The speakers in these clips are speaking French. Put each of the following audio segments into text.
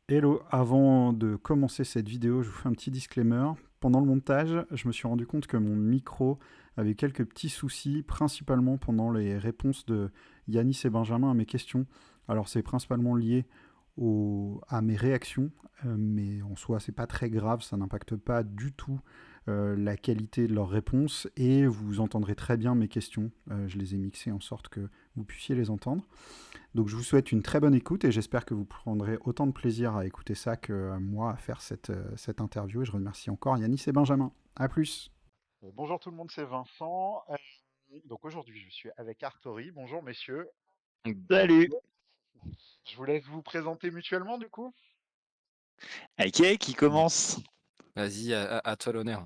Hello, avant de commencer cette vidéo, je vous fais un petit disclaimer. Pendant le montage, je me suis rendu compte que mon micro avait quelques petits soucis, principalement pendant les réponses de Yanis et Benjamin à mes questions. Alors c'est principalement lié à mes réactions, mais en soi c'est pas très grave, ça n'impacte pas du tout la qualité de leurs réponses et vous entendrez très bien mes questions. Je les ai mixées en sorte que vous puissiez les entendre. Donc je vous souhaite une très bonne écoute et j'espère que vous prendrez autant de plaisir à écouter ça que moi à faire cette interview. Et je remercie encore Yanis et Benjamin. A plus. Bonjour tout le monde, c'est Vincent. Donc aujourd'hui, je suis avec Artori. Bonjour messieurs. Salut. Je vous laisse vous présenter mutuellement du coup. Ok, qui commence? Vas-y, à toi l'honneur.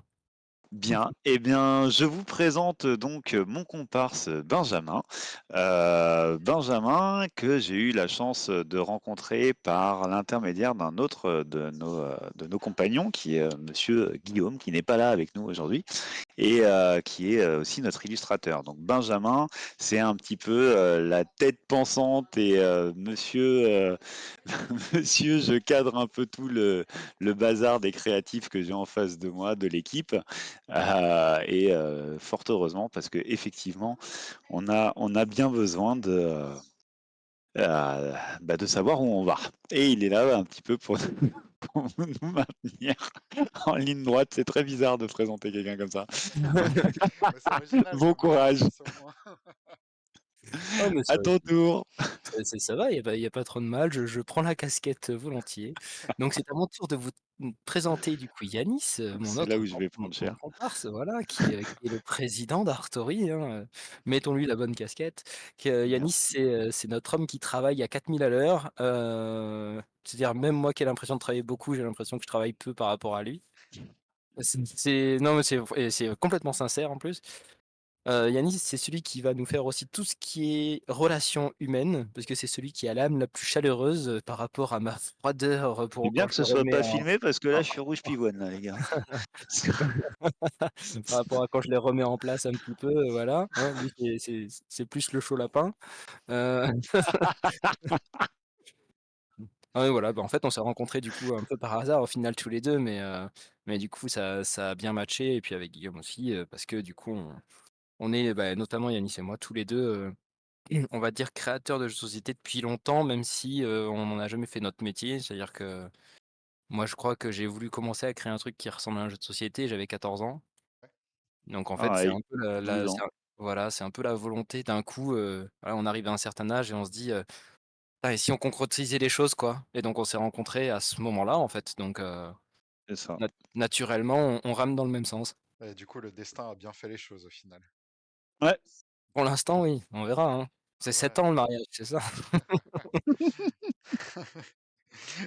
Bien. Eh bien, je vous présente donc mon comparse Benjamin. Benjamin que j'ai eu la chance de rencontrer par l'intermédiaire d'un autre de nos compagnons, qui est Monsieur Guillaume, qui n'est pas là avec nous aujourd'hui, et qui est aussi notre illustrateur. Donc Benjamin, c'est un petit peu la tête pensante et monsieur, je cadre un peu tout le bazar des créatifs que j'ai en face de moi, de l'équipe. Fort heureusement, parce que effectivement, on a bien besoin de savoir où on va. Et il est là un petit peu pour, pour nous maintenir en ligne droite. C'est très bizarre de présenter quelqu'un comme ça. Bah, c'est original Bon comme courage. exercice au moins. Oh mais À ça ton tour. ça va, il y a pas trop de mal, je prends la casquette, volontiers. Donc c'est à mon tour de vous présenter du coup Yanis, C'est là où je vais prendre mon cher. comparse, voilà, qui est le président d'Artori, hein, mettons-lui la bonne casquette. Yanis, Merci. c'est notre homme qui travaille à 4000 à l'heure, c'est-à-dire même moi qui ai l'impression de travailler beaucoup, j'ai l'impression que je travaille peu par rapport à lui. Non mais c'est complètement sincère en plus. Yanis, c'est celui qui va nous faire aussi tout ce qui est relations humaines, parce que c'est celui qui a l'âme la plus chaleureuse, par rapport à ma froideur, C'est pour bien quand que je ce le soit remets pas en filmé parce que là, en je suis rouge pivoine, là, les gars. par rapport à quand je les remets en place un petit peu, voilà, hein. Lui, c'est plus le chaud lapin. Heu, ah ouais, voilà, bah, en fait, on s'est rencontrés du coup un peu par hasard au final tous les 2, mais du coup ça a bien matché et puis avec Guillaume aussi, parce que du coup on est, bah, notamment Yanis et moi tous les 2. On va dire créateur de jeux de société depuis longtemps, même si, on n'en a jamais fait notre métier. C'est-à-dire que moi, je crois que j'ai voulu commencer à créer un truc qui ressemble à un jeu de société, j'avais 14 ans. Donc en fait, c'est Pareil, un peu la 12 c'est ans. un voilà, c'est un peu la volonté d'un coup, voilà, on arrive à un certain âge et on se dit: «Ah et si on concrétisait les choses, quoi?» Et donc on s'est rencontrés à ce moment-là, en fait, donc C'est ça. naturellement, on rame dans le même sens. Et du coup, le destin a bien fait les choses au final. Ouais. Pour l'instant, oui, on verra, hein. C'est 7 Ouais. ans le mariage, c'est ça?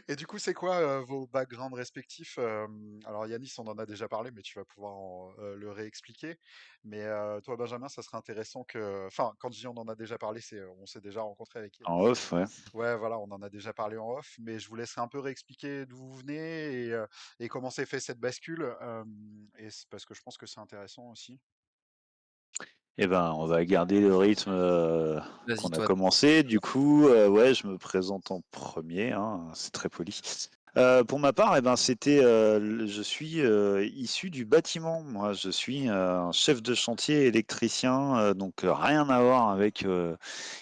Et du coup, c'est quoi vos backgrounds respectifs? Alors Yanis, on en a déjà parlé, mais tu vas pouvoir le réexpliquer. Mais toi, Benjamin, ça serait intéressant que... Enfin, quand je dis on en a déjà parlé, c'est on s'est déjà rencontré avec En Yanis. off, ouais. Ouais, voilà, on en a déjà parlé en off, mais je vous laisserai un peu réexpliquer d'où vous venez et comment s'est fait cette bascule. Et c'est parce que je pense que c'est intéressant aussi. Eh ben, on va garder le rythme Vas-y, qu'on a toi. commencé. Du coup, ouais, je me présente en premier, hein, c'est très poli. Pour ma part, eh ben, je suis issu du bâtiment. Moi, je suis un chef de chantier électricien, donc rien à voir avec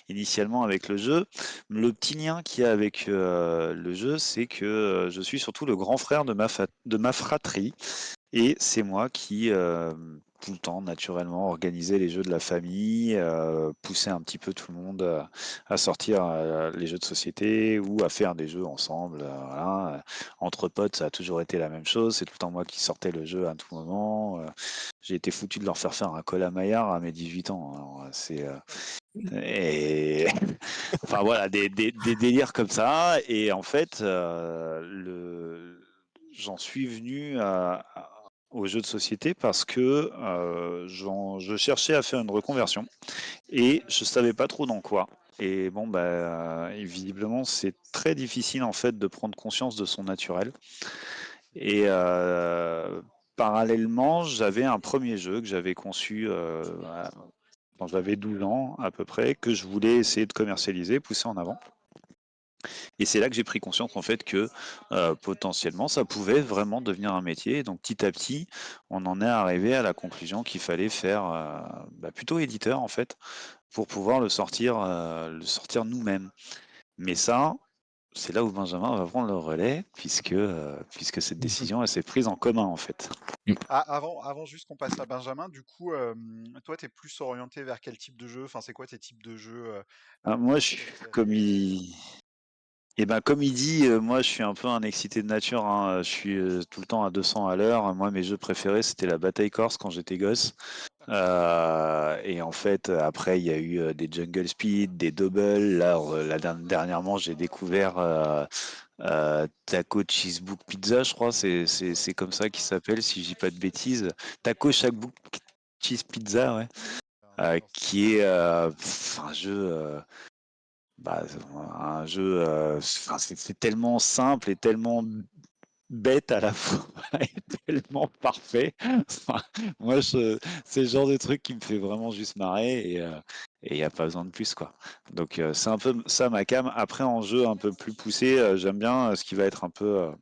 initialement avec le jeu. Le petit lien qu'il y a avec le jeu, c'est que je suis surtout le grand frère de ma fratrie. Et c'est moi qui, tout le temps, naturellement, organisais les jeux de la famille, poussais un petit peu tout le monde à sortir les jeux de société ou à faire des jeux ensemble. Voilà. Entre potes, ça a toujours été la même chose. C'est tout le temps moi qui sortais le jeu à tout moment. J'ai été foutu de leur faire faire un col à Maillard à mes 18 ans. Alors, et enfin voilà, des délires comme ça. Et en fait, j'en suis venu aux jeux de société parce que je cherchais à faire une reconversion et je savais pas trop dans quoi. Et bon, bah, et visiblement, c'est très difficile en fait de prendre conscience de son naturel. Et parallèlement, j'avais un premier jeu que j'avais conçu quand j'avais 12 ans à peu près, que je voulais essayer de commercialiser, pousser en avant. Et c'est là que j'ai pris conscience en fait que potentiellement ça pouvait vraiment devenir un métier. Et donc petit à petit, on en est arrivé à la conclusion qu'il fallait faire plutôt éditeur en fait pour pouvoir le sortir nous-mêmes. Mais ça, c'est là où Benjamin va prendre le relais puisque cette décision elle s'est prise en commun en fait. Ah, avant juste qu'on passe à Benjamin, du coup, toi, t'es plus orienté vers quel type de jeu? Enfin, c'est quoi tes types de jeux Moi, je suis préférés? comme il comme il dit, moi je suis un peu un excité de nature, hein. Je suis tout le temps à 200 à l'heure. Moi, mes jeux préférés, c'était la bataille corse quand j'étais gosse. Et en fait, après, il y a eu des Jungle Speed, des Double. Là, dernièrement, j'ai découvert Taco Cheesebook Pizza, je crois. C'est comme ça qu'il s'appelle, si je dis pas de bêtises. Taco Shackbook Cheese Pizza, ouais. Non, ça me dit Qui rien. est bah, un jeu, c'est tellement simple et tellement bête à la fois et tellement parfait. Enfin, moi, c'est le genre de truc qui me fait vraiment juste marrer et il n'y a pas besoin de plus, quoi. Donc, c'est un peu ça ma cam. Après, en jeu un peu plus poussé, j'aime bien ce qui va être un peu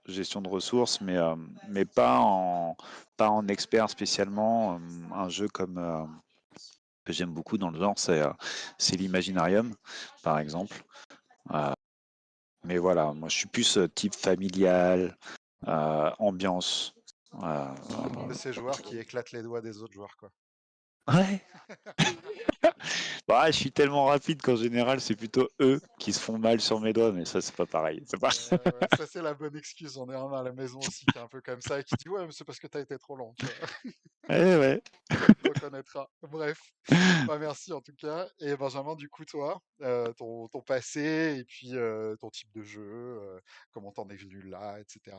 gestion de ressources, mais pas en expert spécialement. Un jeu comme que j'aime beaucoup dans le genre, c'est l'Imaginarium, par exemple. Euh, mais voilà, moi je suis plus type familial, ambiance. Euh, Un peu ces joueurs qui éclatent les doigts des autres joueurs, quoi. Ouais. Bah, je suis tellement rapide qu'en général c'est plutôt eux qui se font mal sur mes doigts, mais ça c'est pas pareil. C'est pas... Ouais, ça c'est la bonne excuse. On est un à la maison aussi qui est un peu comme ça et qui dit ouais, mais c'est parce que t'as été trop lent, tu vois. Ouais, ouais. On te reconnaîtra. Bref, bah merci en tout cas. Et Benjamin, du coup, toi, ton passé et puis ton type de jeu, comment t'en es venu là, etc.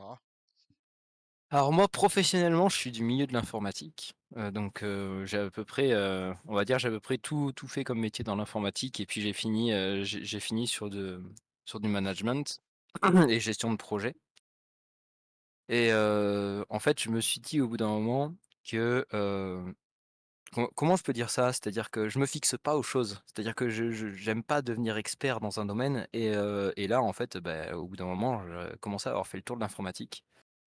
Alors moi, professionnellement, je suis du milieu de l'informatique, donc j'ai à peu près, on va dire, j'ai à peu près tout fait comme métier dans l'informatique et puis j'ai fini sur du management et gestion de projet et en fait, je me suis dit au bout d'un moment que, comment je peux dire ça? C'est-à-dire que je me fixe pas aux choses. C'est-à-dire que je j'aime pas devenir expert dans un domaine et là, en fait, au bout d'un moment, je commençais à avoir fait le tour de l'informatique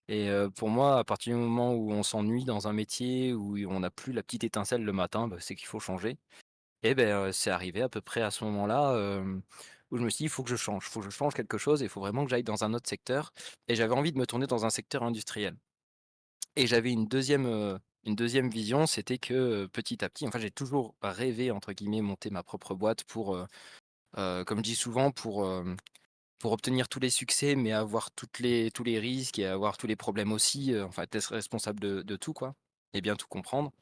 et pour moi, à partir du moment où on s'ennuie dans un métier, où on n'a plus la petite étincelle le matin, c'est qu'il faut changer et c'est arrivé à peu près à ce moment-là, où je me suis dit: «Il faut que je change, il faut que je change quelque chose et il faut vraiment que j'aille dans un autre secteur» et j'avais envie de me tourner dans un secteur industriel. Et j'avais une deuxième vision, c'était que, petit à petit, enfin, j'ai toujours «rêvé» entre guillemets, monter ma propre boîte comme je dis souvent, pour obtenir tous les succès, mais avoir tous les risques et avoir tous les problèmes aussi, enfin, être responsable de tout, quoi et bien tout comprendre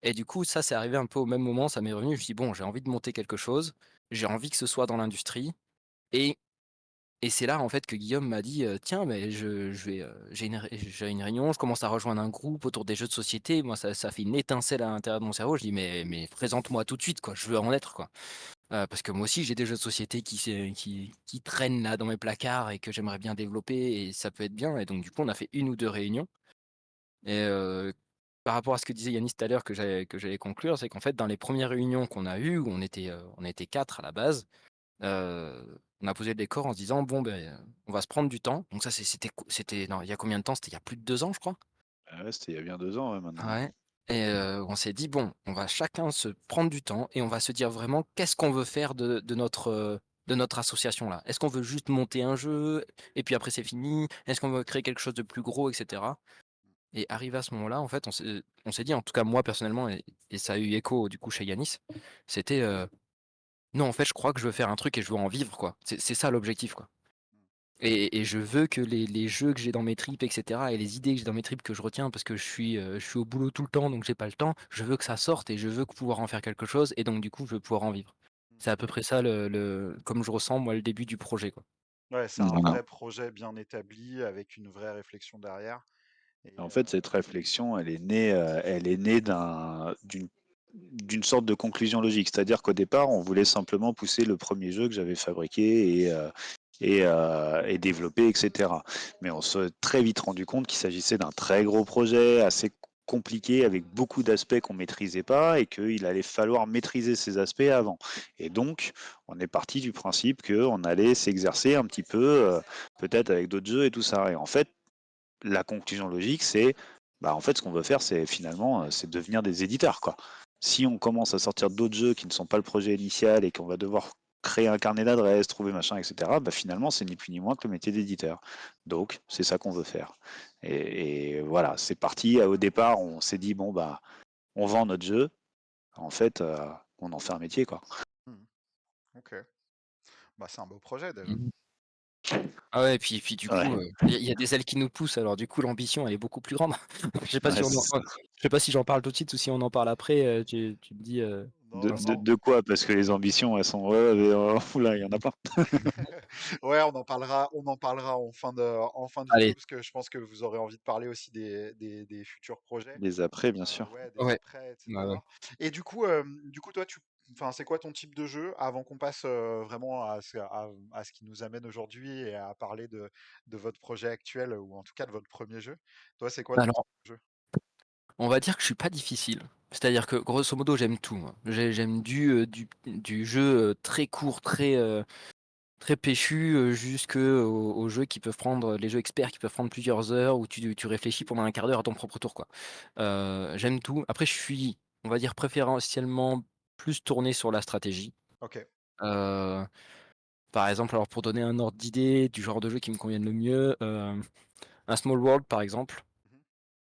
et du coup, ça, c'est arrivé un peu au même moment, ça m'est revenu, je me suis dit: «Bon, j'ai envie de monter quelque chose, j'ai envie que ce soit dans l'industrie» et Et c'est là, en fait, que Guillaume m'a dit, «Tiens, mais j'ai une réunion, je commence à rejoindre un groupe autour des jeux de société». Moi, ça fait une étincelle à l'intérieur de mon cerveau. Je dis: «Mais présente-moi tout de suite, quoi, je veux en être, quoi». Parce que moi aussi, j'ai des jeux de société qui traînent là dans mes placards et que j'aimerais bien développer et ça peut être bien et donc du coup, on a fait une ou 2 réunions et par rapport à ce que disait Yanis tout à l'heure que j'allais conclure, c'est qu'en fait, dans les premières réunions qu'on a eues, où on était 4 à la base. On a posé le décor en se disant: «Bon, on va se prendre du temps». Donc ça, c'était non, il y a combien de temps? C'était il y a plus de 2 ans, je crois? Ah ouais, c'était il y a bien 2 ans ouais, maintenant. Ouais et on s'est dit: «Bon, on va chacun se prendre du temps et on va se dire vraiment qu'est-ce qu'on veut faire de notre association-là? Est-ce qu'on veut juste monter un jeu et puis après c'est fini? Est-ce qu'on veut créer quelque chose de plus gros?» et cetera et arrivé à ce moment-là, en fait, on s'est dit, en tout cas moi personnellement et ça a eu écho du coup chez Yanis, c'était, «Non, en fait, je crois que je veux faire un truc et je veux en vivre, quoi». C'est ça l'objectif, quoi. Et je veux que les jeux que j'ai dans mes tripes et cetera et les idées que j'ai dans mes tripes que je retiens parce que je suis au boulot tout le temps donc j'ai pas le temps, je veux que ça sorte et je veux pouvoir en faire quelque chose et donc du coup, je veux pouvoir en vivre. C'est à peu près ça le comme je ressens moi le début du projet, quoi. Ouais, c'est un Voilà. vrai projet bien établi avec une vraie réflexion derrière. Et En fait, cette réflexion, elle est née d'une sorte de conclusion logique. C'est-à-dire qu'au départ, on voulait simplement pousser le premier jeu que j'avais fabriqué et développé, etc. Mais on s'est très vite rendu compte qu'il s'agissait d'un très gros projet, assez compliqué avec beaucoup d'aspects qu'on maîtrisait pas et qu'il allait falloir maîtriser ces aspects avant. Et donc, on est parti du principe qu'on allait s'exercer un petit peu, peut-être avec d'autres jeux et tout ça. Et en fait, la conclusion logique, c'est, bah, en fait, ce qu'on veut faire, c'est finalement, c'est devenir des éditeurs, quoi. Si on commence à sortir d'autres jeux qui ne sont pas le projet initial et qu'on va devoir créer un carnet d'adresses, trouver machin, etc., bah, finalement, c'est ni plus ni moins que le métier d'éditeur. Donc, c'est ça qu'on veut faire. Et voilà, c'est parti. Au départ, on s'est dit, bon, bah, on vend notre jeu. En fait, on en fait un métier, quoi. Ok. Bah, c'est un beau projet, Dave. Mmh. Ah ouais, et puis du coup, Ouais, il y a des ailes qui nous poussent, alors du coup l'ambition elle est beaucoup plus grande. Je sais pas si ouais, on c'est en ça. je sais pas si j'en parle tout de suite ou si on en parle après, tu me dis, Non, non, non. De quoi? Parce que les ambitions, elles sont. Ouais, mais, oula, il y en a plein. Ouais, on en parlera en fin de vidéo allez, parce que je pense que vous aurez envie de parler aussi des futurs projets, Les après, bien sûr. ouais, des ouais, après, ouais, ouais. etc. Et du coup, toi, enfin, c'est quoi ton type de jeu avant qu'on passe vraiment à ce qui nous amène aujourd'hui et à parler de votre projet actuel ou en tout cas de votre premier jeu? Toi, c'est quoi ton Alors, type de jeu? on va dire que je suis pas difficile. C'est-à-dire que grosso modo j'aime tout moi. J'aime du jeu, très court, très péchu, jusqu'aux jeux qui peuvent prendre les jeux experts qui peuvent prendre plusieurs heures où tu réfléchis pendant un quart d'heure à ton propre tour, quoi. J'aime tout. Après je suis, on va dire préférentiellement plus tourné sur la stratégie. Ok. Heu, Par exemple, alors pour donner un ordre d'idée du genre de jeu qui me convienne le mieux, un Small World par exemple, Mhm.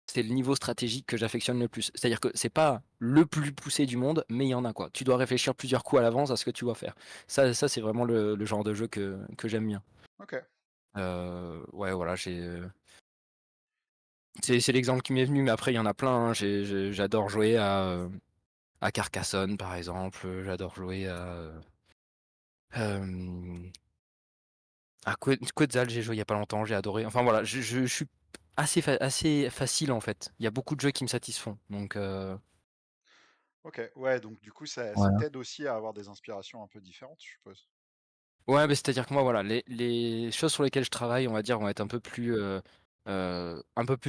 c'est le niveau stratégique que j'affectionne le plus. C'est-à-dire que c'est pas le plus poussé du monde, mais il y en a quoi. Tu dois réfléchir plusieurs coups à l'avance à ce que tu vas faire. Ça c'est vraiment le genre de jeu que j'aime bien. Ok. Ouais, voilà, c'est l'exemple qui m'est venu, mais après il y en a plein, hein. J'adore jouer à Carcassonne, par exemple, j'adore jouer hem, à Quetzal, j'ai joué il y a pas longtemps, j'ai adoré. Enfin voilà, je suis assez facile, en fait. Il y a beaucoup de jeux qui me satisfont, donc Ok. Ouais, donc du coup, ça voilà. t'aide aussi à avoir des inspirations un peu différentes, je suppose. Ouais, mais c'est-à-dire que moi, voilà, les choses sur lesquelles je travaille, on va dire, vont être un peu plus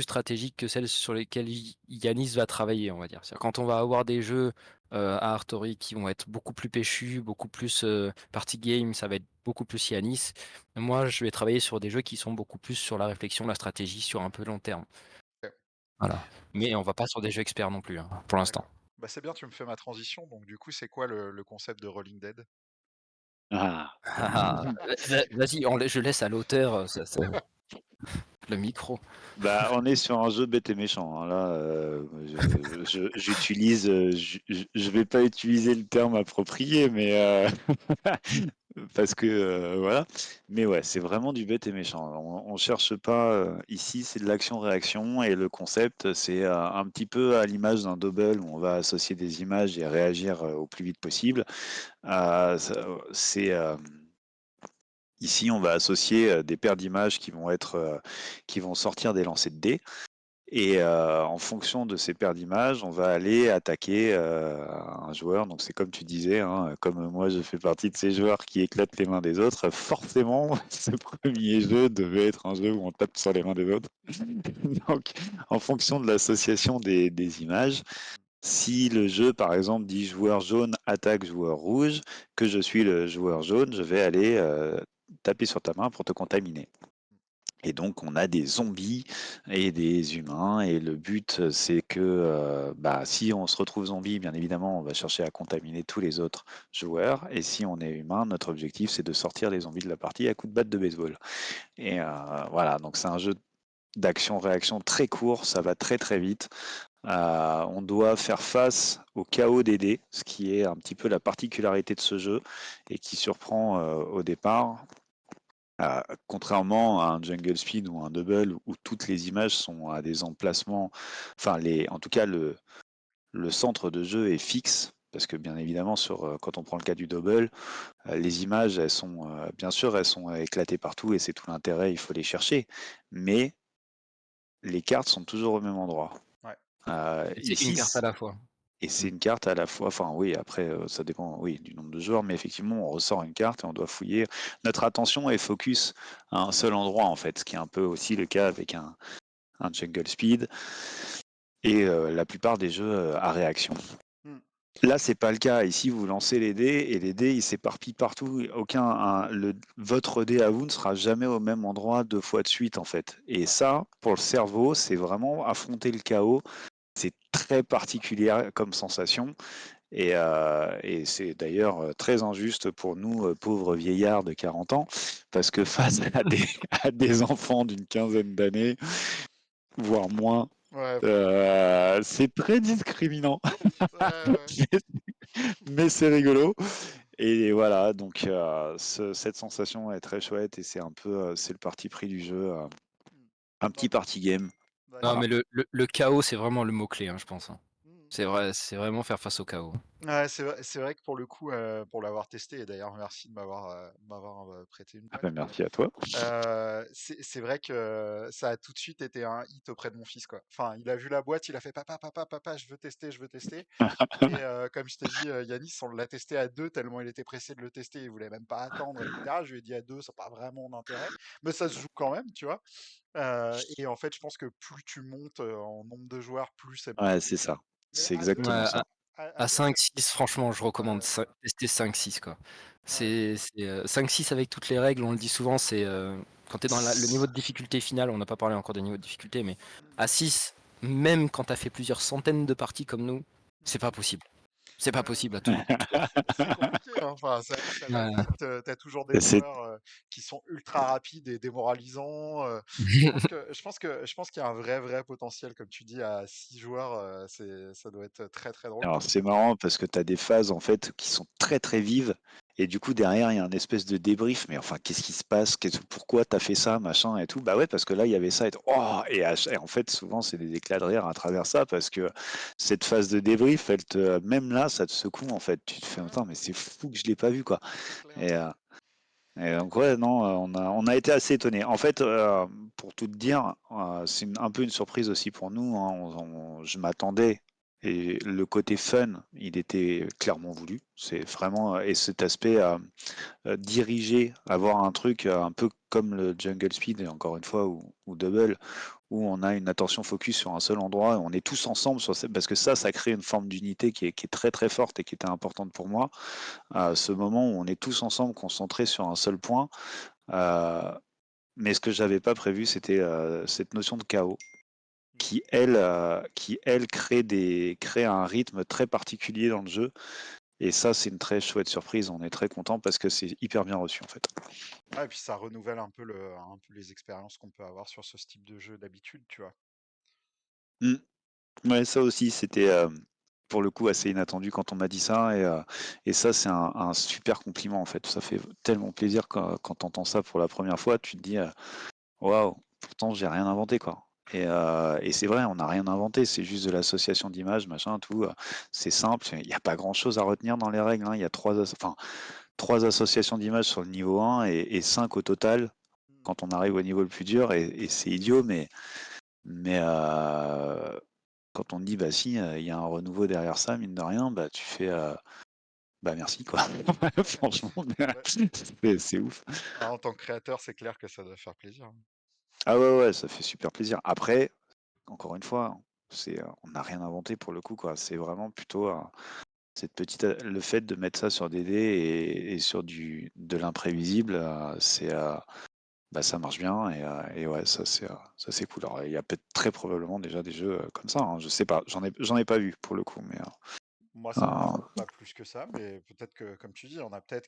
stratégiques que celles sur lesquelles Yanis va travailler, on va dire. C'est-à-dire quand on va avoir des jeux, à Artori qui vont être beaucoup plus péchus, beaucoup plus, party game, ça va être beaucoup plus Yanis. Moi, je vais travailler sur des jeux qui sont beaucoup plus sur la réflexion, la stratégie, sur un peu long terme. Ok. Voilà. Mais on va pas sur des jeux experts non plus, hein, pour l'instant. D'accord. Bah, c'est bien, tu me fais ma transition. Donc, du coup, c'est quoi le concept de Rolling Dead? Ah. Vas-y, je laisse à l'auteur, le micro. Bah, on est sur un jeu bête et méchant, hein. Là, j'utilise, je vais pas utiliser le terme approprié, mais parce que voilà. Mais ouais, c'est vraiment du bête et méchant. On cherche pas. Ici, c'est de l'action-réaction et le concept, c'est un petit peu à l'image d'un double où on va associer des images et réagir au plus vite possible. C'est ici, on va associer des paires d'images qui vont sortir des lancers de dés. Et en fonction de ces paires d'images, on va aller attaquer un joueur. Donc c'est comme tu disais, hein, comme moi je fais partie de ces joueurs qui éclatent les mains des autres, forcément ce premier jeu devait être un jeu où on tape sur les mains des autres. Donc en fonction de l'association des images, si le jeu par exemple dit joueur jaune attaque joueur rouge, que je suis le joueur jaune, je vais aller taper sur ta main pour te contaminer. Et donc, on a des zombies et des humains. Et le but, c'est que bah, si on se retrouve zombie, bien évidemment, on va chercher à contaminer tous les autres joueurs. Et si on est humain, notre objectif, c'est de sortir les zombies de la partie à coups de batte de baseball. Et voilà, donc c'est un jeu d'action-réaction très court, ça va très très vite. On doit faire face au chaos des dés, ce qui est un petit peu la particularité de ce jeu et qui surprend au départ. Contrairement à un Jungle Speed ou un Double où toutes les images sont à des emplacements, enfin en tout cas le centre de jeu est fixe. Parce que bien évidemment, quand on prend le cas du double, les images, elles sont, bien sûr, elles sont éclatées partout et c'est tout l'intérêt, il faut les chercher. Mais les cartes sont toujours au même endroit. Ouais. Et c'est une Ici, carte à la fois. et Mmh. c'est une carte à la fois, enfin oui, après ça dépend oui, du nombre de joueurs, mais effectivement on ressort une carte et on doit fouiller. Notre attention est focus à un seul endroit en fait, ce qui est un peu aussi le cas avec un Jungle Speed. et la plupart des jeux à réaction. Hmm. Là, c'est pas le cas. Ici, vous lancez les dés et les dés, ils s'éparpillent partout. Votre dé à vous ne sera jamais au même endroit 2 fois de suite, en fait. Et Ouais. ça, pour le cerveau, c'est vraiment affronter le chaos. C'est très particulier comme sensation. Et c'est d'ailleurs très injuste pour nous, pauvres vieillards de 40 ans, parce que face à des enfants d'une quinzaine d'années, voire moins, Ouais, c'est très discriminant. ouais, ouais. Mais c'est rigolo. Et voilà, donc cette sensation est très chouette et c'est un peu c'est le parti pris du jeu, Hmm. un Non, petit party game. Non, d'accord. Voilà. mais le chaos, c'est vraiment le mot-clé, hein, je pense, hein. Hmm. C'est vrai, c'est vraiment faire face au chaos. Ouais, c'est vrai que pour le coup, pour l'avoir testé, et d'ailleurs merci de m'avoir prêté une Ah balle, ben, mais merci à toi. c'est vrai que ça a tout de suite été un hit auprès de mon fils, quoi. Enfin, il a vu la boîte, il a fait papa, papa, papa, je veux tester, je veux tester. Et comme je t'ai dit, Yanis, on l'a testé à deux tellement il était pressé de le tester, il voulait même pas attendre, etc. Je lui ai dit à deux, ça n'a pas vraiment d'intérêt, mais ça se joue quand même, tu vois. Et en fait, je pense que plus tu montes en nombre de joueurs, plus c'est Ouais, marrant, c'est tu vois. ça. Mais C'est à deux, Ouais, exactement ça. à à deux, c'est 5-6, franchement, je recommande ouais, tester 5-6, quoi. ouais, C'est 5-6 avec toutes les règles, on le dit souvent, c'est quand tu es dans le niveau de difficulté final, on n'a pas parlé encore des niveaux de difficulté, mais à 6, même quand tu as fait plusieurs centaines de parties comme nous, c'est pas possible. C'est pas ouais. possible à tout moment. C'est compliqué, hein. Enfin, ça va Ouais. vite. T'as toujours des C'est joueurs qui sont ultra rapides et démoralisants. Je pense qu'il y a un vrai potentiel, comme tu dis, à 6 joueurs. Ça doit être très très drôle. Alors c'est marrant parce que tu as des phases en fait qui sont très très vives et du coup derrière il y a un espèce de débrief, mais enfin qu'est-ce qui se passe? Pourquoi tu as fait ça, machin et tout? Bah ouais parce que là il y avait ça oh! Et en fait souvent c'est des éclats de rire à travers ça parce que cette phase de débrief, même là ça te secoue en fait. Tu te fais: Ouais, «Attends mais c'est fou que je l'ai pas vu quoi» c'est clair. et heu et donc ouais non, on a été assez étonnés. En fait, pour tout te dire, c'est un peu une surprise aussi pour nous, hein. Je m'attendais et le côté fun, il était clairement voulu. C'est vraiment et cet aspect, diriger, avoir un truc, un peu comme le Jungle Speed et encore une fois ou Double, où on a une attention focus sur un seul endroit et on est tous ensemble sur parce que ça crée une forme d'unité qui est très, très forte et qui était importante pour moi. À ce moment où on est tous ensemble concentrés sur un seul point, heu, mais ce que j'avais pas prévu, c'était, cette notion de chaos qui elle crée un rythme très particulier dans le jeu et ça, c'est une très chouette surprise. On est très content parce que c'est hyper bien reçu, en fait. Ah, et puis ça renouvelle un peu les expériences qu'on peut avoir sur ce type de jeu d'habitude, tu vois. Mmh. Ouais, ça aussi, c'était, pour le coup, assez inattendu quand on m'a dit ça et ça, c'est un super compliment, en fait. Ça fait tellement plaisir quand tu entends ça pour la première fois. Tu te dis, «Waouh, pourtant j'ai rien inventé, quoi» et c'est vrai, on n'a rien inventé, c'est juste de l'association d'images, machin, tout, c'est simple, il y a pas grand chose à retenir dans les règles, hein. Il y a 3 associations d'images sur le niveau 1 et 5 au total Mm. quand on arrive au niveau le plus dur et c'est idiot mais quand on te dit: «Bah si, il y a un renouveau derrière ça, mine de rien», bah tu fais, «Bah merci, quoi». Franchement, Ouais. c'est ouf. Ah, en tant que créateur, c'est clair que ça doit faire plaisir, hein. Ah ouais, ouais, ça fait super plaisir. Après, encore une fois, on n'a rien inventé pour le coup, quoi. C'est vraiment plutôt, cette petite, le fait de mettre ça sur des dés et sur de l'imprévisible, bah, ça marche bien et ouais, ça c'est cool. Alors il y a peut-être très probablement déjà des jeux, comme ça, hein, je sais pas. J'en ai pas vu pour le coup, mais, Moi, ça me parle heu, pas plus que ça, mais peut-être que, comme tu dis, on a peut-être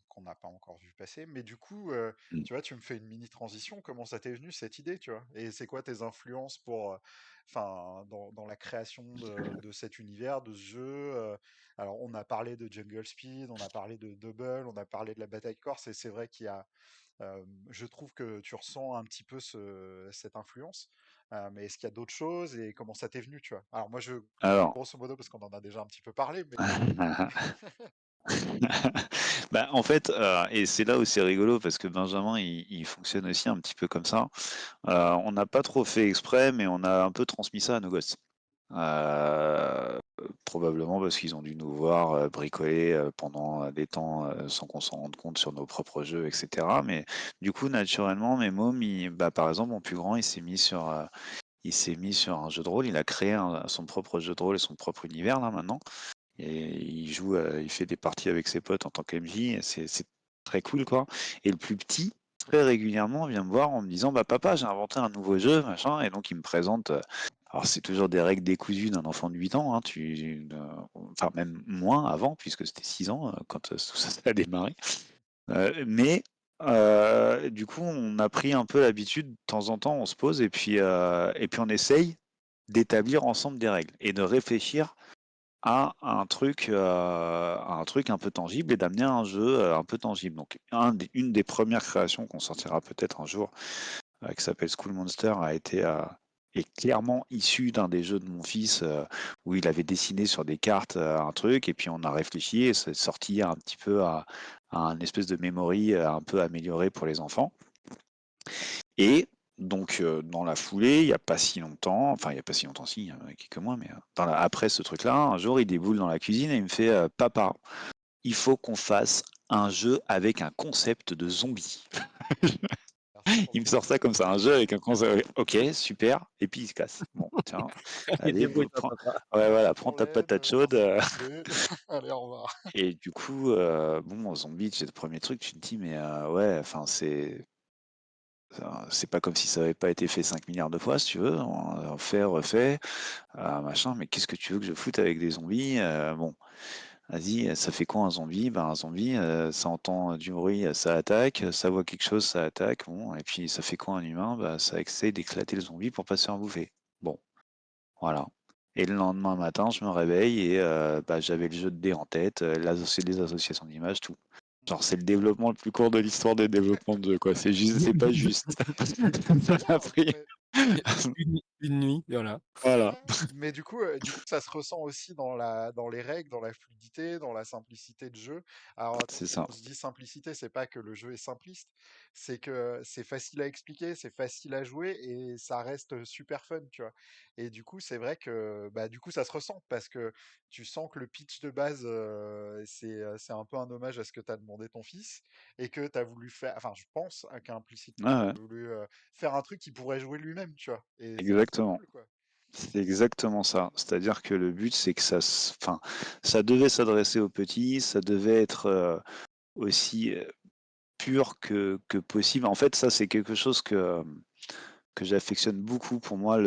qu'on n'a pas encore vu passer. Mais du coup, mmh. tu vois, tu me fais une mini transition. Comment ça t'est venu cette idée, tu vois? Et c'est quoi tes influences enfin, dans la création de cet univers, de ce jeu? Alors, on a parlé de Jungle Speed, on a parlé de Double, on a parlé de la bataille corse, et c'est vrai qu'il y a, je trouve que tu ressens un petit peu cette influence. Mais est-ce qu'il y a d'autres choses et comment ça t'est venu, tu vois? Alors moi, Alors grosso modo, parce qu'on en a déjà un petit peu parlé, mais bah, en fait, et c'est là où c'est rigolo parce que Benjamin, il fonctionne aussi un petit peu comme ça. On n'a pas trop fait exprès, mais on a un peu transmis ça à nos gosses. Probablement parce qu'ils ont dû nous voir, bricoler, pendant, des temps, sans qu'on s'en rende compte sur nos propres jeux et cetera. Mais du coup, naturellement, mes mômes, par exemple, mon plus grand, il s'est mis il s'est mis sur un jeu de rôle, il a créé son propre jeu de rôle et son propre univers là maintenant. Et il joue, il fait des parties avec ses potes en tant qu'MJ, et c'est très cool quoi. Et le plus petit, très régulièrement, vient me voir en me disant bah papa, j'ai inventé un nouveau jeu, machin, et donc il me présente. Alors c'est toujours des règles décousues d'un enfant de 8 ans, hein, enfin même moins avant, puisque c'était 6 ans quand tout ça a démarré. Mais du coup, on a pris un peu l'habitude, de temps en temps, on se pose et puis on essaye d'établir ensemble des règles et de réfléchir à un truc un peu tangible et d'amener un jeu un peu tangible. Donc, une des premières créations qu'on sortira peut-être un jour, qui s'appelle School Monster, est clairement issue d'un des jeux de mon fils où il avait dessiné sur des cartes un truc et puis on a réfléchi et c'est sorti un petit peu à un espèce de memory un peu amélioré pour les enfants. Et donc, dans la foulée, il n'y a pas si longtemps, enfin, il n'y a pas si longtemps, si, il y a quelques mois, mais après ce truc-là, un jour, il déboule dans la cuisine et il me fait Papa, il faut qu'on fasse un jeu avec un concept de zombie. Merci pour Il le me sort concept. ça comme ça, un jeu avec un concept. Ok, super. Et puis il se casse. Bon, tiens, Et allez, débrouille-toi, prends, papa. ouais, voilà, prends ta Problème, patate chaude. merci pour l'idée. Allez, au revoir. Et du coup, bon, zombie, c'est le premier truc, tu te dis, mais ouais, enfin, c'est pas comme si ça avait pas été fait 5 milliards de fois, si tu veux. On fait, refait. Machin, mais qu'est-ce que tu veux que je foute avec des zombies? Bon, vas-y, ça fait quoi un zombie? Ben, un zombie, ça entend du bruit, ça attaque, ça voit quelque chose, ça attaque, bon, et puis ça fait quoi un humain? Bah, ça essaie d'éclater le zombie pour pas se faire bouffer. Bon, voilà. Et le lendemain matin, je me réveille et bah, j'avais le jeu de dés en tête, les associations d'images, tout. Genre, c'est le développement le plus court de l'histoire des développements de jeux, quoi. C'est juste, c'est pas juste. C'est Ça bien, m'a pris. Une nuit, voilà. Voilà, mais du coup, ça se ressent aussi dans les règles, dans la fluidité, dans la simplicité de jeu. Alors, c'est ça. on se dit simplicité, c'est pas que le jeu est simpliste, c'est que c'est facile à expliquer, c'est facile à jouer et ça reste super fun, tu vois. Et du coup, c'est vrai que, bah, du coup, ça se ressent parce que tu sens que le pitch de base, c'est un peu un hommage à ce que t'as demandé ton fils et que t'as voulu faire, enfin, je pense qu'implicitement, Ouais, ouais, t'as voulu faire un truc qu'il pourrait jouer lui-même, tu vois. Et ça, c'est exactement. cool, quoi. C'est exactement ça. C'est-à-dire que le but, c'est que enfin, ça devait s'adresser aux petits, ça devait être aussi pur que possible. En fait, ça, c'est quelque chose que j'affectionne beaucoup. Pour moi,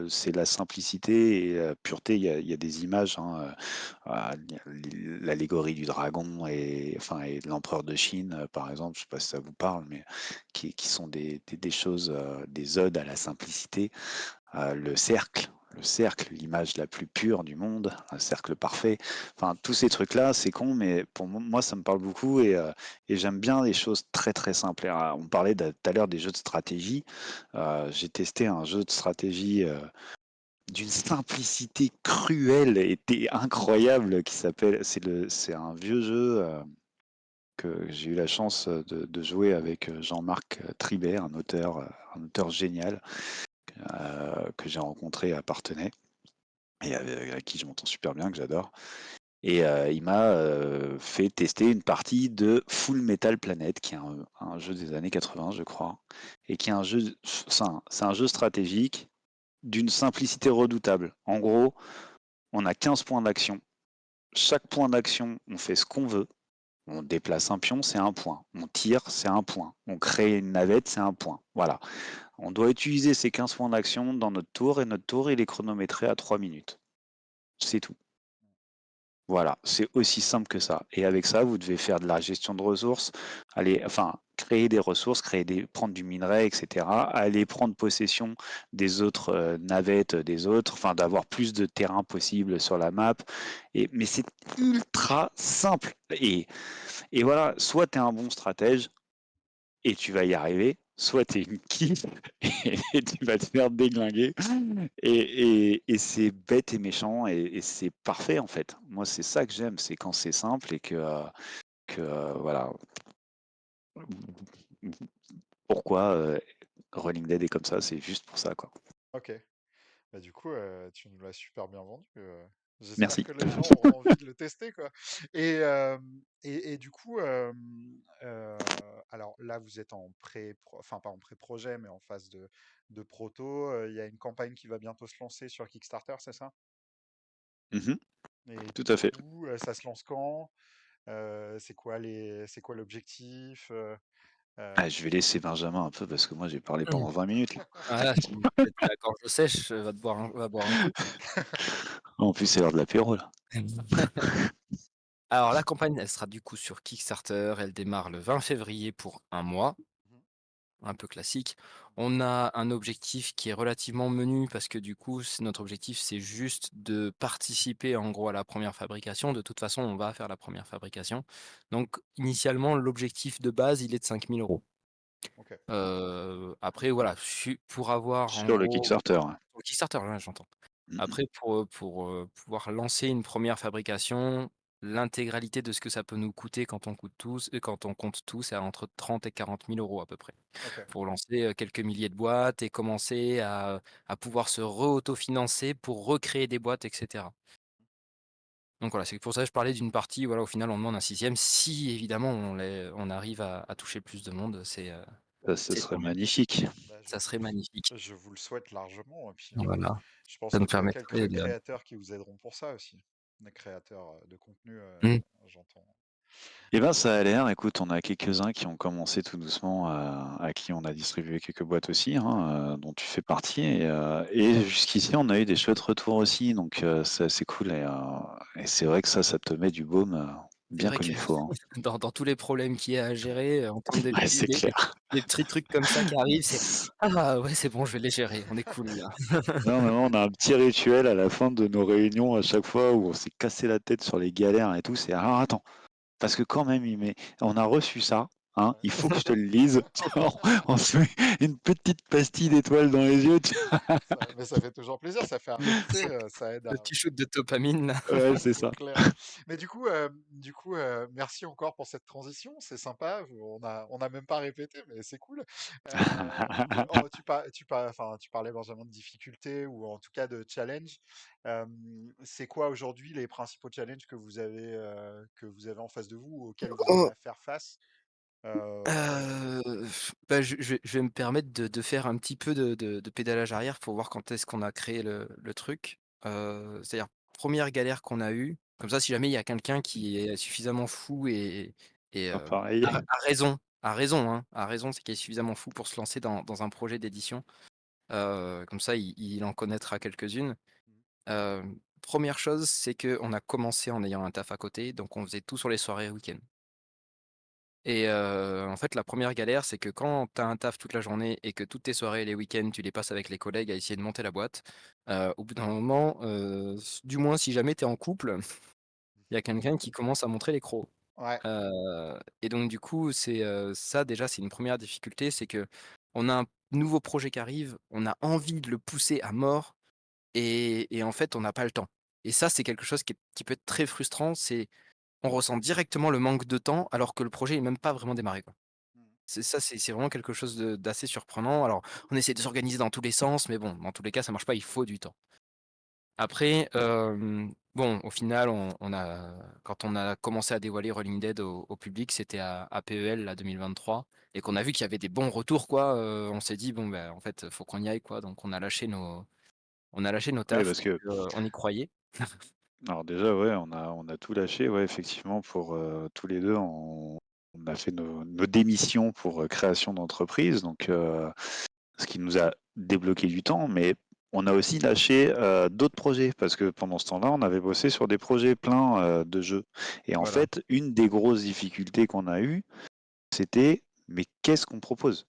c'est la simplicité et la pureté. Il y a des images, hein, l'allégorie du dragon et de l'empereur de Chine, par exemple, je ne sais pas si ça vous parle, mais qui sont des choses, des odes à la simplicité. Le cercle, l'image la plus pure du monde, un cercle parfait. Enfin, tous ces trucs-là, c'est con, mais pour moi, ça me parle beaucoup et j'aime bien les choses très très simples. Et, on parlait tout à l'heure des jeux de stratégie. J'ai testé un jeu de stratégie d'une simplicité cruelle et incroyable qui s'appelle. C'est un vieux jeu. Que j'ai eu la chance de jouer avec Jean-Marc Tribert, un auteur génial que j'ai rencontré à Parthenay et avec qui je m'entends super bien, que j'adore. Et il m'a fait tester une partie de Full Metal Planet, qui est un jeu des années 80, je crois, et qui est un jeu, c'est un jeu stratégique d'une simplicité redoutable. En gros, on a 15 points d'action. Chaque point d'action, on fait ce qu'on veut. On déplace un pion, c'est un point. On tire, c'est un point. On crée une navette, c'est un point. Voilà. On doit utiliser ces 15 points d'action dans notre tour et notre tour, il est chronométré à 3 minutes. C'est tout. Voilà, c'est aussi simple que ça. Et avec ça, vous devez faire de la gestion de ressources, créer des ressources, prendre du minerai, etc. Aller prendre possession des autres navettes des autres, enfin d'avoir plus de terrain possible sur la map. Mais c'est ultra simple. Et voilà, soit tu es un bon stratège, et tu vas y arriver, soit tu es une kid et tu vas te faire déglinguer. Et c'est bête et méchant et c'est parfait en fait. Moi, c'est ça que j'aime, c'est quand c'est simple et voilà. Pourquoi Rolling Dead est comme ça, c'est juste pour ça, quoi. Ok. Bah, du coup, tu nous l'as super bien vendu. J'espère Merci. que les gens auront envie de le tester, quoi. Et du coup, alors là, vous êtes en enfin pas en pré-projet, mais en phase de proto. Il y a une campagne qui va bientôt se lancer sur Kickstarter, c'est ça? Mhm, Et tout du à fait. coup, ça se lance quand? C'est quoi l'objectif? Ah, je vais laisser Benjamin un peu parce que moi j'ai parlé Mmh. pendant 20 minutes là. Ah, tu la gorge sèche, va boire un coup. En plus, c'est l'heure de l'apéro là. Alors la campagne, elle sera du coup sur Kickstarter, elle démarre le 20 février pour un mois, Mhm. un peu classique. On a un objectif qui est relativement menu parce que du coup, notre objectif, c'est juste de participer en gros à la première fabrication. De toute façon, on va faire la première fabrication. Donc initialement, l'objectif de base, il est de 5 000 €. Ok. Après voilà, pour avoir en Sur le gros Kickstarter, hein. sur Kickstarter, ouais, j'entends. Mhm. Après pour pouvoir lancer une première fabrication, l'intégralité de ce que ça peut nous coûter quand on compte tout, c'est entre 30 et 40 000 € à peu près. Ok. Pour lancer, quelques milliers de boîtes et commencer à pouvoir se re-autofinancer pour recréer des boîtes et cetera. Donc voilà, c'est pour ça que je parlais d'une partie, voilà, au final on demande un sixième. Si évidemment on arrive à toucher plus de monde, Ça, ce c'est serait tant mieux. magnifique. Bah, Ça serait magnifique. je vous le souhaite largement. Et puis, Voilà, je pense ça nous qu'il y a permettrait quelques de créateurs qui vous aideront pour ça aussi. Des créateurs de contenu, mmh. j'entends. Eh ben, ça a l'air. Écoute, on a quelques-uns qui ont commencé tout doucement, à qui on a distribué quelques boîtes aussi, hein, dont tu fais partie. Et jusqu'ici, on a eu des chouettes retours aussi, donc c'est assez cool. Et c'est vrai que ça te met du baume, C'est bien vrai comme que il faut, hein. dans tous les problèmes qu'il y a à gérer, entendre Ouais, c'est clair. des petits trucs comme ça qui arrivent, c'est: «Ah ouais, c'est bon, je vais les gérer, on est cool là». Non, maintenant, on a un petit rituel à la fin de nos réunions à chaque fois où on s'est cassé la tête sur les galères et tout. C'est alors attends, parce que quand même, on a reçu ça, hein, Ouais. il faut que je te le lise. Tu vois, on se met une petite pastille d'étoiles dans les yeux. Mais ça fait toujours plaisir, ça fait avancer, ça aide Le à. petit shoot de dopamine là. Ouais, c'est C'est ça. clair. Mais merci encore pour cette transition, c'est sympa. On a même pas répété, mais c'est cool. Enfin, tu parlais Benjamin de difficultés ou en tout cas de challenge. C'est quoi aujourd'hui les principaux challenges que vous avez en face de vous, auxquels vous avez Oh, à faire face? Euh, bah, je vais me permettre de faire un petit peu de pédalage arrière pour voir quand est-ce qu'on a créé le truc. C'est-à-dire, première galère qu'on a eue, comme ça si jamais il y a quelqu'un qui est suffisamment fou et Pas pareil. a raison, c'est qu'il est suffisamment fou pour se lancer dans un projet d'édition, comme ça il en connaîtra quelques-unes. Hem, 1 chose, c'est qu'on a commencé en ayant un taf à côté, donc on faisait tout sur les soirées et week-ends. Et en fait, la première galère, c'est que quand tu as un taf toute la journée et que toutes tes soirées et les week-ends, tu les passes avec les collègues à essayer de monter la boîte, au bout d'un moment, du moins si jamais tu es en couple, il y a quelqu'un qui commence à montrer les crocs. ouais. Et donc du coup, ça déjà, c'est une première difficulté, c'est que on a un nouveau projet qui arrive, on a envie de le pousser à mort et en fait, on n'a pas le temps. Et ça, c'est quelque chose qui peut être très frustrant, on ressent directement le manque de temps alors que le projet est même pas vraiment démarré, quoi. C'est vraiment quelque chose d'assez surprenant. Alors, on essaie de s'organiser dans tous les sens, mais bon, dans tous les cas, ça marche pas, il faut du temps. Après, bon, au final, quand on a commencé à dévoiler Rolling Dead au public, c'était à PEL, là, 2023 et qu'on a vu qu'il y avait des bons retours, quoi, on s'est dit: «Bon, ben, en fait, faut qu'on y aille, quoi», donc on a lâché nos Oui, tafs parce parce que qu'on y croyait. alors déjà, ouais, on a tout lâché, ouais, effectivement, pour tous les deux, on a fait nos démissions pour création d'entreprise, donc ce qui nous a débloqué du temps, mais on a aussi lâché d'autres projets, parce que pendant ce temps-là, on avait bossé sur des projets pleins de jeux. Et en Voilà. fait, une des grosses difficultés qu'on a eues, c'était, mais qu'est-ce qu'on propose?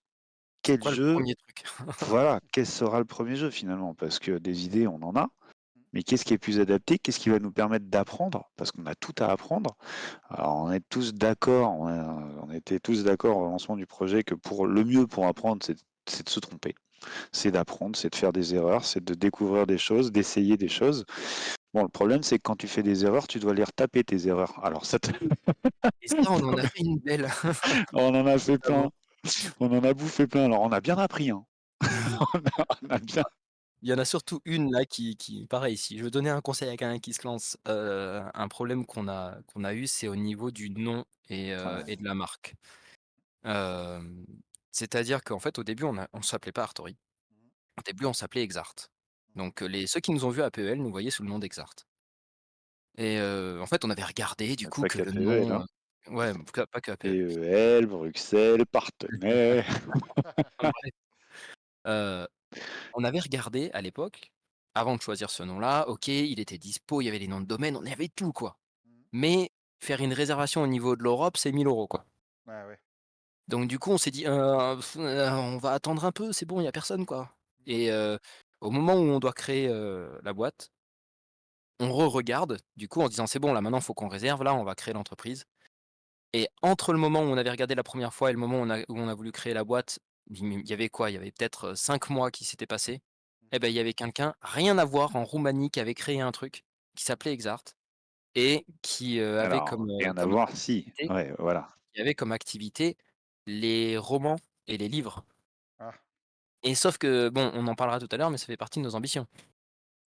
C'est Quel quoi le jeu? premier truc? Voilà, quel sera le premier jeu finalement? Parce que des idées, on en a, mais qu'est-ce qui est plus adapté? Qu'est-ce qui va nous permettre d'apprendre? Parce qu'on a tout à apprendre. Alors, on est tous d'accord, on était tous d'accord au lancement du projet que pour le mieux pour apprendre, c'est de se tromper, c'est d'apprendre, c'est de faire des erreurs, c'est de découvrir des choses, d'essayer des choses. Bon, le problème, c'est que quand tu fais des erreurs, tu dois les retaper tes erreurs. Alors, Et ça, on en a fait une belle, on en a fait plein, notamment. on en a bouffé plein. Alors, on a bien appris, hein. On a bien. Il y en a surtout une là qui pareil, si je veux donner un conseil à quelqu'un qui se lance, un problème qu'on a eu, c'est au niveau du nom Ouais. et de la marque. Hem, C'est-à-dire qu'en fait, au début, on s'appelait pas Artori. Mmh. Au début, on s'appelait Exart. Mmh. Donc, ceux qui nous ont vus à PEL nous voyaient sous le nom d'Exart et en fait, on avait regardé du coup Pas que qu'à le PEL, nom, hein. ouais, pas que à PEL. PEL, Bruxelles, Parthenay. Bref, heu, on avait regardé à l'époque, avant de choisir ce nom-là, OK, il était dispo, il y avait les noms de domaine, on avait tout quoi. Mmh. Mais faire une réservation au niveau de l'Europe, c'est 1 000 € quoi. Ouais, ouais. Donc du coup, on s'est dit: On va attendre un peu, c'est bon, il y a personne quoi» Mmh. et au moment où on doit créer, la boîte, on re-regarde, du coup, en se disant: «C'est bon là, maintenant, il faut qu'on réserve, là, on va créer l'entreprise» et entre le moment où on avait regardé la première fois et le moment où on a voulu créer la boîte, il y avait quoi? Il y avait peut-être, 5 mois qui s'étaient passés et Mmh. ben, il y avait quelqu'un, rien à voir, en Roumanie, qui avait créé un truc qui s'appelait Exart et qui, avait Alors, comme, rien à comme voir, si. activité Ouais, voilà. qui avait comme activité les romans et les livres. Ah, Et sauf que bon, on en parlera tout à l'heure, mais ça fait partie de nos ambitions.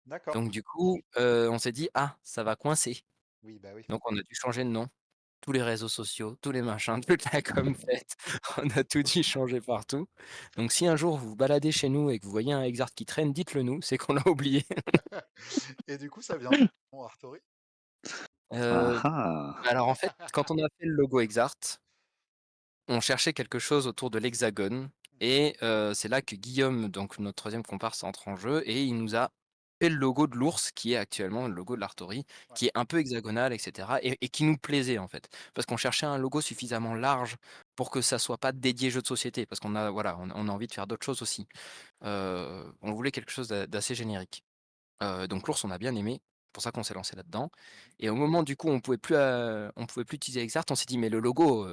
d'accord. Donc du coup, on s'est dit: «Ah, ça va coincer». Oui, bah oui. Donc on a dû changer de nom, tous les réseaux sociaux, tous les machins, toute la com faite, on a tout dû changer partout. Donc si un jour vous vous baladez chez nous et que vous voyez un Exart qui traîne, dites-le nous, c'est qu'on l'a oublié. Et du coup, ça vient d'où le nom Artori? Ah Heu, ah! alors en fait, quand on a fait le logo Exart, on cherchait quelque chose autour de l'hexagone Mmh. et c'est là que Guillaume, donc notre troisième comparse, entre en jeu et il nous a fait le logo de l'ours qui est actuellement le logo de l'Artorie, Ouais. qui est un peu hexagonal et cetera et qui nous plaisait, en fait. Parce qu'on cherchait un logo suffisamment large pour que ça soit pas dédié jeu de société, parce qu'on a voilà, on a envie de faire d'autres choses aussi. On voulait quelque chose d'assez générique. Donc l'ours, on a bien aimé, c'est pour ça qu'on s'est lancé là-dedans Mmh. et au moment du coup, on pouvait plus utiliser Exart, on s'est dit: «Mais le logo,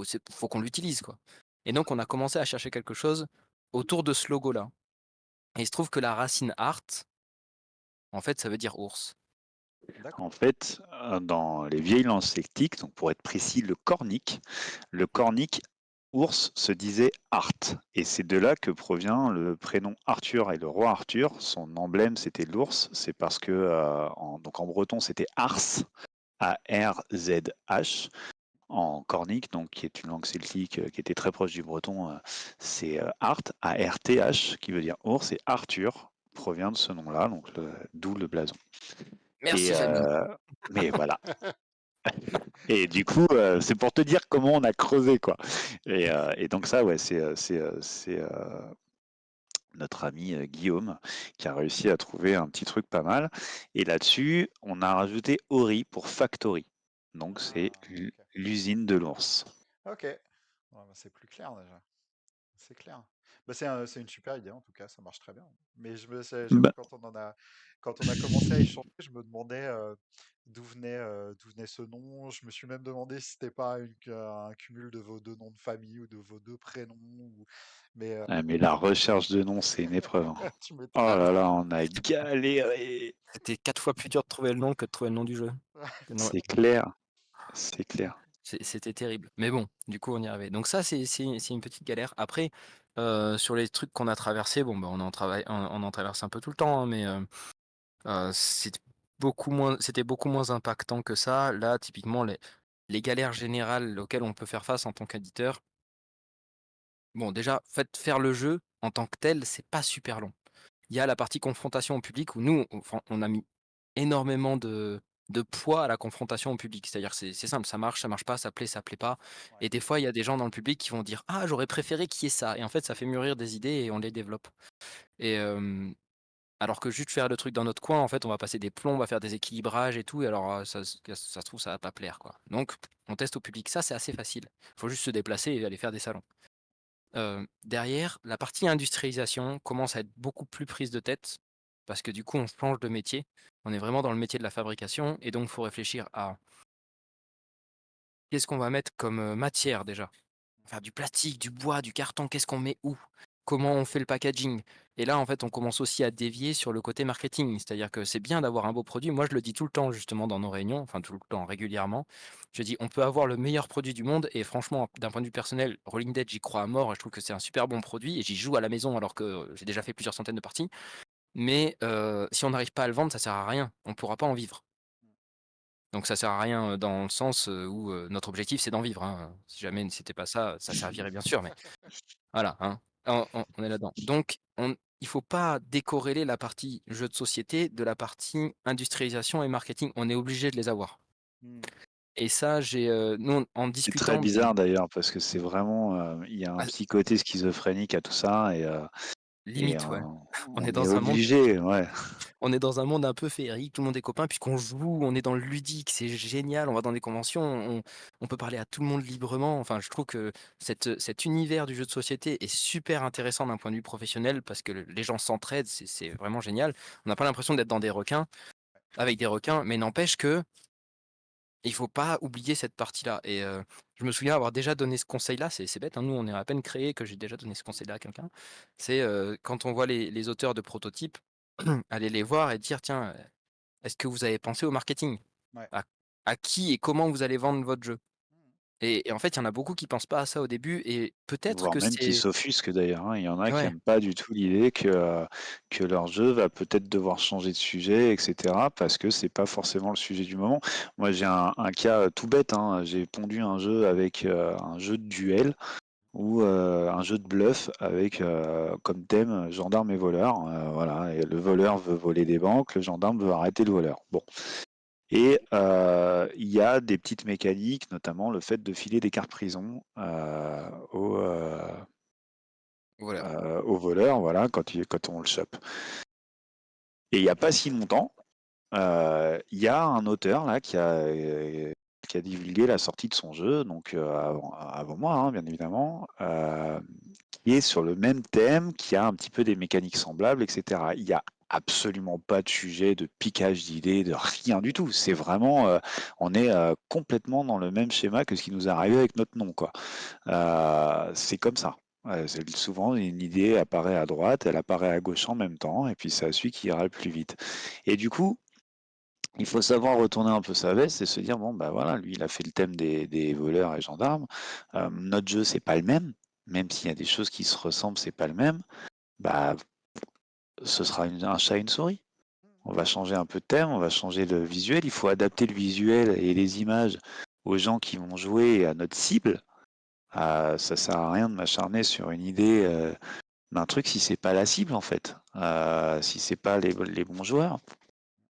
c'est faut qu'on l'utilise, quoi» et donc on a commencé à chercher quelque chose autour de ce logo-là et il se trouve que la racine art, en fait, ça veut dire ours. D'accord. En fait, dans les vieilles langues celtiques, donc pour être précis, le cornique ours se disait Art et c'est de là que provient le prénom Arthur et le roi Arthur. Son emblème, c'était l'ours. C'est parce que, donc en breton, c'était Ars, A-R-Z-H. En cornique, donc qui est une langue celtique, qui était très proche du breton, c'est, Art, A-R-T-H, qui veut dire ours et Arthur provient de ce nom-là, donc d'où le blason et Merci Jamy. mais voilà et du coup, c'est pour te dire comment on a creusé, quoi et donc ça, ouais, c'est notre ami, Guillaume qui a réussi à trouver un petit truc pas mal et là-dessus, on a rajouté Ori pour Factory. Donc c'est Ah, OK. l'usine de l'ours. OK. Ouais, bah, c'est plus clair déjà. C'est clair. Bah, c'est une super idée en tout cas, ça marche très bien. Mais j'avoue Bah, quand on a commencé à échanger, je me demandais d'où venait ce nom. Je me suis même demandé si c'était pas un cumul de vos deux noms de famille ou de vos deux prénoms. Mais mais la recherche de noms, c'est une épreuve, hein. tu Oh m'étonnes. Ah bah, là là, on a galéré. c'était 4 fois plus dur de trouver le nom que de trouver le nom du jeu. Ouais, C'est clair, c'est clair. c'était terrible. Mais bon, du coup, on y arrivait. Donc ça, c'est une petite galère. Après, sur les trucs qu'on a traversés, bon, bah, on en traverse un peu tout le temps, hein, mais c'était beaucoup moins impactant que ça. Là, typiquement, les galères générales auxquelles on peut faire face en tant qu'éditeur, bon, déjà, faire le jeu en tant que tel, c'est pas super long. Il y a la partie confrontation au public où nous, enfin, on a mis énormément de poids à la confrontation au public. C'est-à-dire que c'est simple, ça marche pas, ça plaît pas. Ouais. Et des fois, il y a des gens dans le public qui vont dire: «Ah, j'aurais préféré qu'il y ait ça» et en fait, ça fait mûrir des idées et on les développe. Et alors que juste faire le truc dans notre coin, en fait, on va passer des plombs, on va faire des équilibrages et tout et alors, ça se trouve, ça va pas plaire, quoi. Donc on teste au public. Ça, c'est assez facile. Il faut juste se déplacer et aller faire des salons. Derrière, la partie industrialisation commence à être beaucoup plus prise de tête parce que du coup, on change de métier. On est vraiment dans le métier de la fabrication et donc il faut réfléchir à qu'est-ce qu'on va mettre comme, matière déjà? Faire du plastique, du bois, du carton, qu'est-ce qu'on met où? comment on fait le packaging? Et là, en fait, on commence aussi à dévier sur le côté marketing. C'est-à-dire que c'est bien d'avoir un beau produit. Moi, je le dis tout le temps justement dans nos réunions, enfin tout le temps, régulièrement. Je dis: «On peut avoir le meilleur produit du monde» et franchement, d'un point de vue personnel, Rolling Dead, j'y crois à mort et je trouve que c'est un super bon produit et j'y joue à la maison alors que j'ai déjà fait plusieurs centaines de parties. Mais si on n'arrive pas à le vendre, ça sert à rien. On ne pourra pas en vivre. Donc ça sert à rien, dans le sens, où, notre objectif, c'est d'en vivre, hein. Si jamais c'était pas ça, ça servirait bien sûr, mais voilà, hein. On est là-dedans. Donc il faut pas décorréler la partie jeu de société de la partie industrialisation et marketing. On est obligé de les avoir Mmh. et ça, nous, en C'est très discutant, bizarre d'ailleurs parce que c'est vraiment, il y a un ah, petit côté schizophrénique à tout ça et limite, ouais. On est on est dans un monde obligé, ouais. On est dans un monde un peu féerique, tout le monde est copain puisqu'on joue, on est dans le ludique, c'est génial, on va dans des conventions, on peut parler à tout le monde librement. Enfin, je trouve que cet univers du jeu de société est super intéressant d'un point de vue professionnel parce que les gens s'entraident, c'est vraiment génial. On n'a pas l'impression d'être dans des requins, avec des requins, mais n'empêche que il faut pas oublier cette partie-là. Et je me souviens avoir déjà donné ce conseil-là, c'est bête, hein, nous on est à peine créé que j'ai déjà donné ce conseil-là à quelqu'un. C'est quand on voit les auteurs de prototypes, aller les voir et dire tiens, est-ce que vous avez pensé au marketing? Ouais. À à qui et comment vous allez vendre votre jeu? Mmh. Et en fait, il y en a beaucoup qui pensent pas à ça au début et peut-être Voire que même qui c'est s'offusquent d'ailleurs, hein. Il y en a qui ouais, aiment pas du tout l'idée que leur jeu va peut-être devoir changer de sujet et cetera, parce que c'est pas forcément le sujet du moment. Moi, j'ai un cas, tout bête, hein. J'ai pondu un jeu avec, un jeu de duel ou, un jeu de bluff avec, comme thème, gendarme et voleur, voilà, et le voleur veut voler des banques, le gendarme veut arrêter le voleur. Bon, et il y a des petites mécaniques, notamment le fait de filer des cartes prison, voilà. au voleur, voilà, quand on le chope. Et il y a pas si longtemps, il y a un auteur là qui a divulgué la sortie de son jeu, donc avant moi, hein, bien évidemment, qui est sur le même thème, qui a un petit peu des mécaniques semblables et cetera. Il y a absolument pas de sujet de piquage d'idées, de rien du tout. C'est vraiment, on est, complètement dans le même schéma que ce qui nous est arrivé avec notre nom, quoi. C'est comme ça. C'est souvent une idée apparaît à droite, elle apparaît à gauche en même temps et puis c'est celui qui ira le plus vite et du coup, il faut savoir retourner un peu sa veste et se dire: «Bon, bah, voilà, lui, il a fait le thème des voleurs et gendarmes. Notre jeu, c'est pas le même s'il y a des choses qui se ressemblent, c'est pas le même. Bah, ce sera un chat et une souris. On va changer un peu de thème, on va changer le visuel. Il faut adapter le visuel et les images aux gens qui vont jouer et à notre cible. Ça sert à rien de m'acharner sur une idée, d'un truc si c'est pas la cible, en fait, si c'est pas les bons joueurs.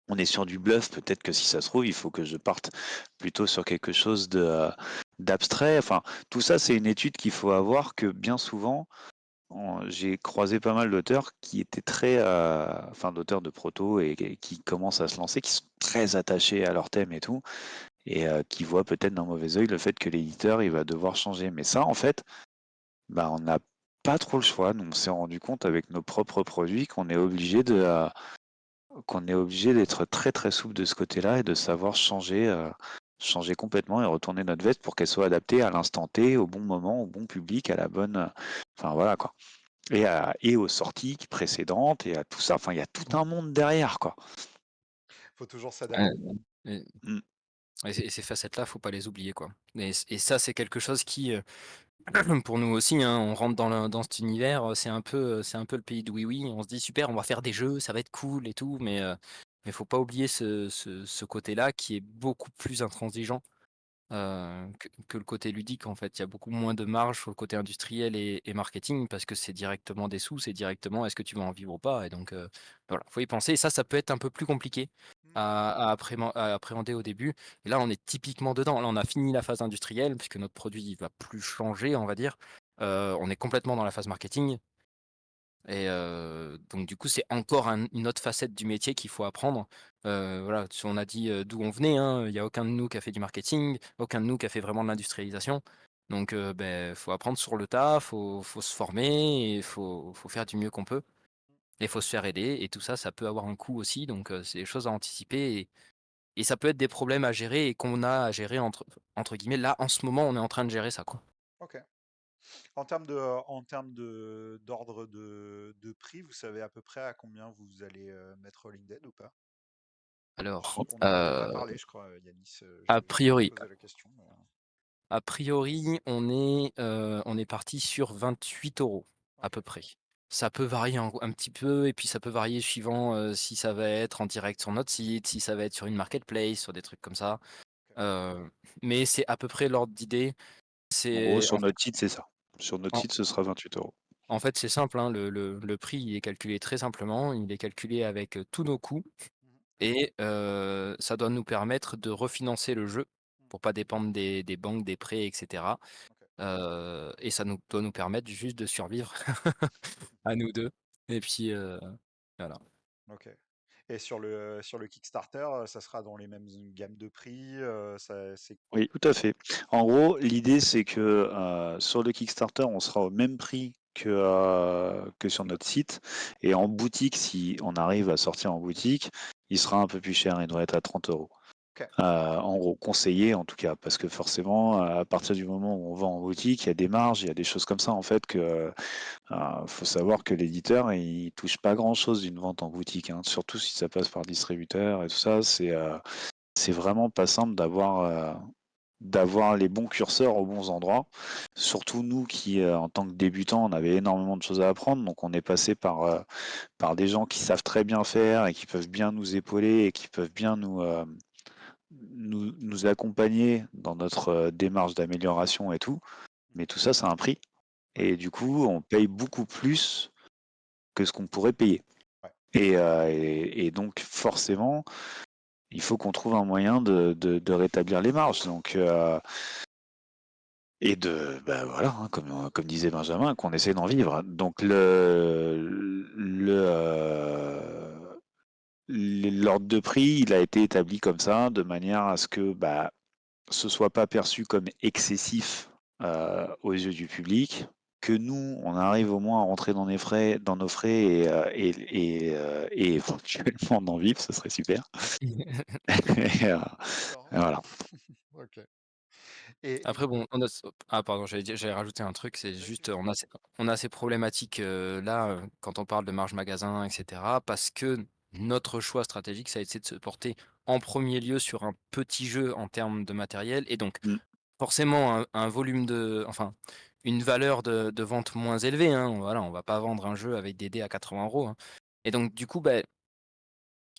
On est sur du bluff, peut-être que si ça se trouve, il faut que je parte plutôt sur quelque chose d'abstrait. Enfin, tout ça, c'est une étude qu'il faut avoir que bien souvent, j'ai croisé pas mal d'auteurs qui étaient très, enfin d'auteurs de proto et qui commencent à se lancer, qui sont très attachés à leur thème et tout, et qui voient peut-être d'un mauvais œil le fait que l'éditeur, il va devoir changer. Mais ça, en fait, bah, on n'a pas trop le choix. Nous, on s'est rendu compte avec nos propres produits qu'on est obligé d'être très, très souple de ce côté-là et de savoir changer complètement et retourner notre veste pour qu'elle soit adaptée à l'instant T, au bon moment, au bon public, à la bonne, enfin voilà quoi. Et aux sorties précédentes et à tout ça. Enfin, il y a tout un monde derrière, quoi. Faut toujours Ouais, s'adapter. et Mmh. ces facettes-là, faut pas les oublier, quoi. Et ça, c'est quelque chose qui, pour nous aussi, hein, on rentre dans cet univers, c'est un peu le pays de oui-oui. On se dit: «Super, on va faire des jeux, ça va être cool et tout», mais faut pas oublier ce côté-là qui est beaucoup plus intransigeant. Que le côté ludique, en fait. Il y a beaucoup moins de marge sur le côté industriel et marketing parce que c'est directement des sous, c'est directement est-ce que tu vas en vivre ou pas? Et donc, voilà, faut y penser et ça peut être un peu plus compliqué Mmh. à appréhender au début. Et là, on est typiquement dedans. Là, on a fini la phase industrielle puisque notre produit, il va plus changer, on va dire. On est complètement dans la phase marketing. Et donc du coup, c'est encore une autre facette du métier qu'il faut apprendre. Voilà, si on a dit, d'où on venait, hein, il y a aucun de nous qui a fait du marketing, aucun de nous qui a fait vraiment de l'industrialisation. Donc faut apprendre sur le tas, faut se former et faut faire du mieux qu'on peut et faut se faire aider et tout ça, ça peut avoir un coût aussi donc c'est des choses à anticiper et ça peut être des problèmes à gérer et qu'on a à gérer entre guillemets. Là, en ce moment, on est en train de gérer ça, quoi. OK. d'ordre de prix, vous savez à peu près à combien vous allez mettre Rolling Dead ou pas? Alors, On n'en avait pas parlé, je crois, Yanis. a Je vais te priori poser la question. a priori, on est parti sur 28 € à Ok, peu près. Ça peut varier un petit peu et puis ça peut varier suivant, si ça va être en direct sur notre site, si ça va être sur une marketplace, sur des trucs comme ça. ok, Mais c'est à peu près l'ordre d'idée. En gros, C'est sur notre site, c'est ça. Sur notre en site, ce sera 28 €. en fait, c'est simple, hein, le prix, il est calculé très simplement. Il est calculé avec, tous nos coûts mhm, et ça doit nous permettre de refinancer le jeu mhm, pour pas dépendre des banques, des prêts et cetera. ok, Et ça doit nous permettre juste de survivre à nous 2 et puis, voilà. ok. Et sur le Kickstarter, ça sera dans les mêmes gammes de prix. C'est Oui, tout à fait. En gros, l'idée, c'est que sur le Kickstarter, on sera au même prix que sur notre site. Et en boutique, si on arrive à sortir en boutique, il sera un peu plus cher. Il doit être à 30 €. ok. En gros, conseillé en tout cas, parce que forcément, à partir du moment où on vend en boutique, il y a des marges, il y a des choses comme ça en fait que faut savoir que l'éditeur il touche pas grand-chose d'une vente en boutique, hein, surtout si ça passe par distributeur et tout ça. C'est vraiment pas simple d'avoir les bons curseurs aux bons endroits. Surtout nous qui, en tant que débutants, on avait énormément de choses à apprendre, donc on est passé par des gens qui savent très bien faire et qui peuvent bien nous épauler et qui peuvent bien nous accompagner dans notre démarche d'amélioration et tout. Mais tout ça, ça a un prix. Ouais, Et du coup, on paye beaucoup plus que ce qu'on pourrait payer. ouais, Et donc, forcément, il faut qu'on trouve un moyen de rétablir les marges. Donc, et bah voilà, hein, comme disait Benjamin, qu'on essaie d'en vivre. Donc, l'ordre de prix, il a été établi comme ça, de manière à ce que bah, ce soit pas perçu comme excessif aux yeux du public, que nous, on arrive au moins à rentrer dans nos frais et éventuellement d'en vivre, ce serait super. Et, d'accord. voilà. Ok. Et Après bon, on a pardon, j'allais rajouter un truc, c'est vas-y, juste, vas-y. on a ces problématiques, là, quand on parle de marge magasin et cetera, parce que notre choix stratégique, ça a été de se porter en premier lieu sur un petit jeu en termes de matériel et donc Mm, forcément un volume une valeur de vente moins élevée, hein. Voilà, on va pas vendre un jeu avec des dés à 80 €, hein. Et donc du coup, beh,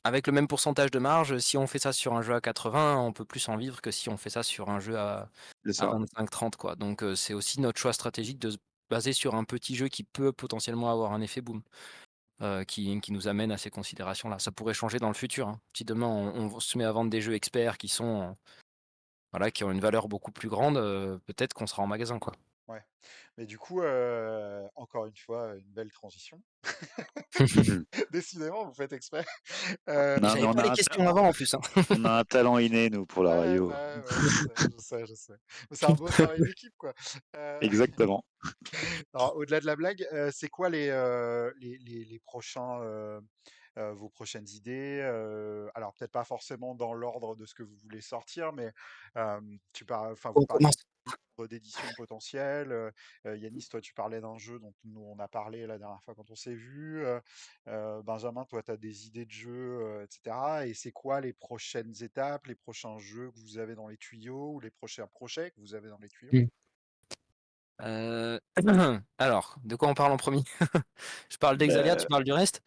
avec le même pourcentage de marge, si on fait ça sur un jeu à 80, on peut plus en vivre que si on fait ça sur un jeu c'est à ça. 25-30 quoi. Donc c'est aussi notre choix stratégique de se baser sur un petit jeu qui peut potentiellement avoir un effet boom, qui nous amène à ces considérations-là. Ça pourrait changer dans le futur, hein. Si demain on se met à vendre des jeux experts qui sont, voilà, qui ont une valeur beaucoup plus grande, peut-être qu'on sera en magasin, quoi. Ouais. Mais du coup, encore une fois, une belle transition. Décidément, vous faites exprès. Et Non, mais j'avais pas les questions avant en plus, hein. on a un talent inné, nous, pour la Ouais, radio. ouais, ouais, je sais, je sais, je sais. Mais c'est un beau travail d'équipe, quoi. Euh, Exactement. Alors, au-delà de la blague, c'est quoi les prochains, vos prochaines idées? Alors, peut-être pas forcément dans l'ordre de ce que vous voulez sortir, mais enfin, vous On parliez commence. d'édition potentielle. Yanis, toi, tu parlais d'un jeu dont nous, on a parlé la dernière fois quand on s'est vu. Benjamin, toi, tu as des idées de jeux, etc. Et c'est quoi les prochaines étapes, les prochains jeux que vous avez dans les tuyaux ou les prochains projets que vous avez dans les tuyaux? Mmh. Alors, de quoi on parle en premier? Je parle d'Exalia, tu Ben, parles du reste?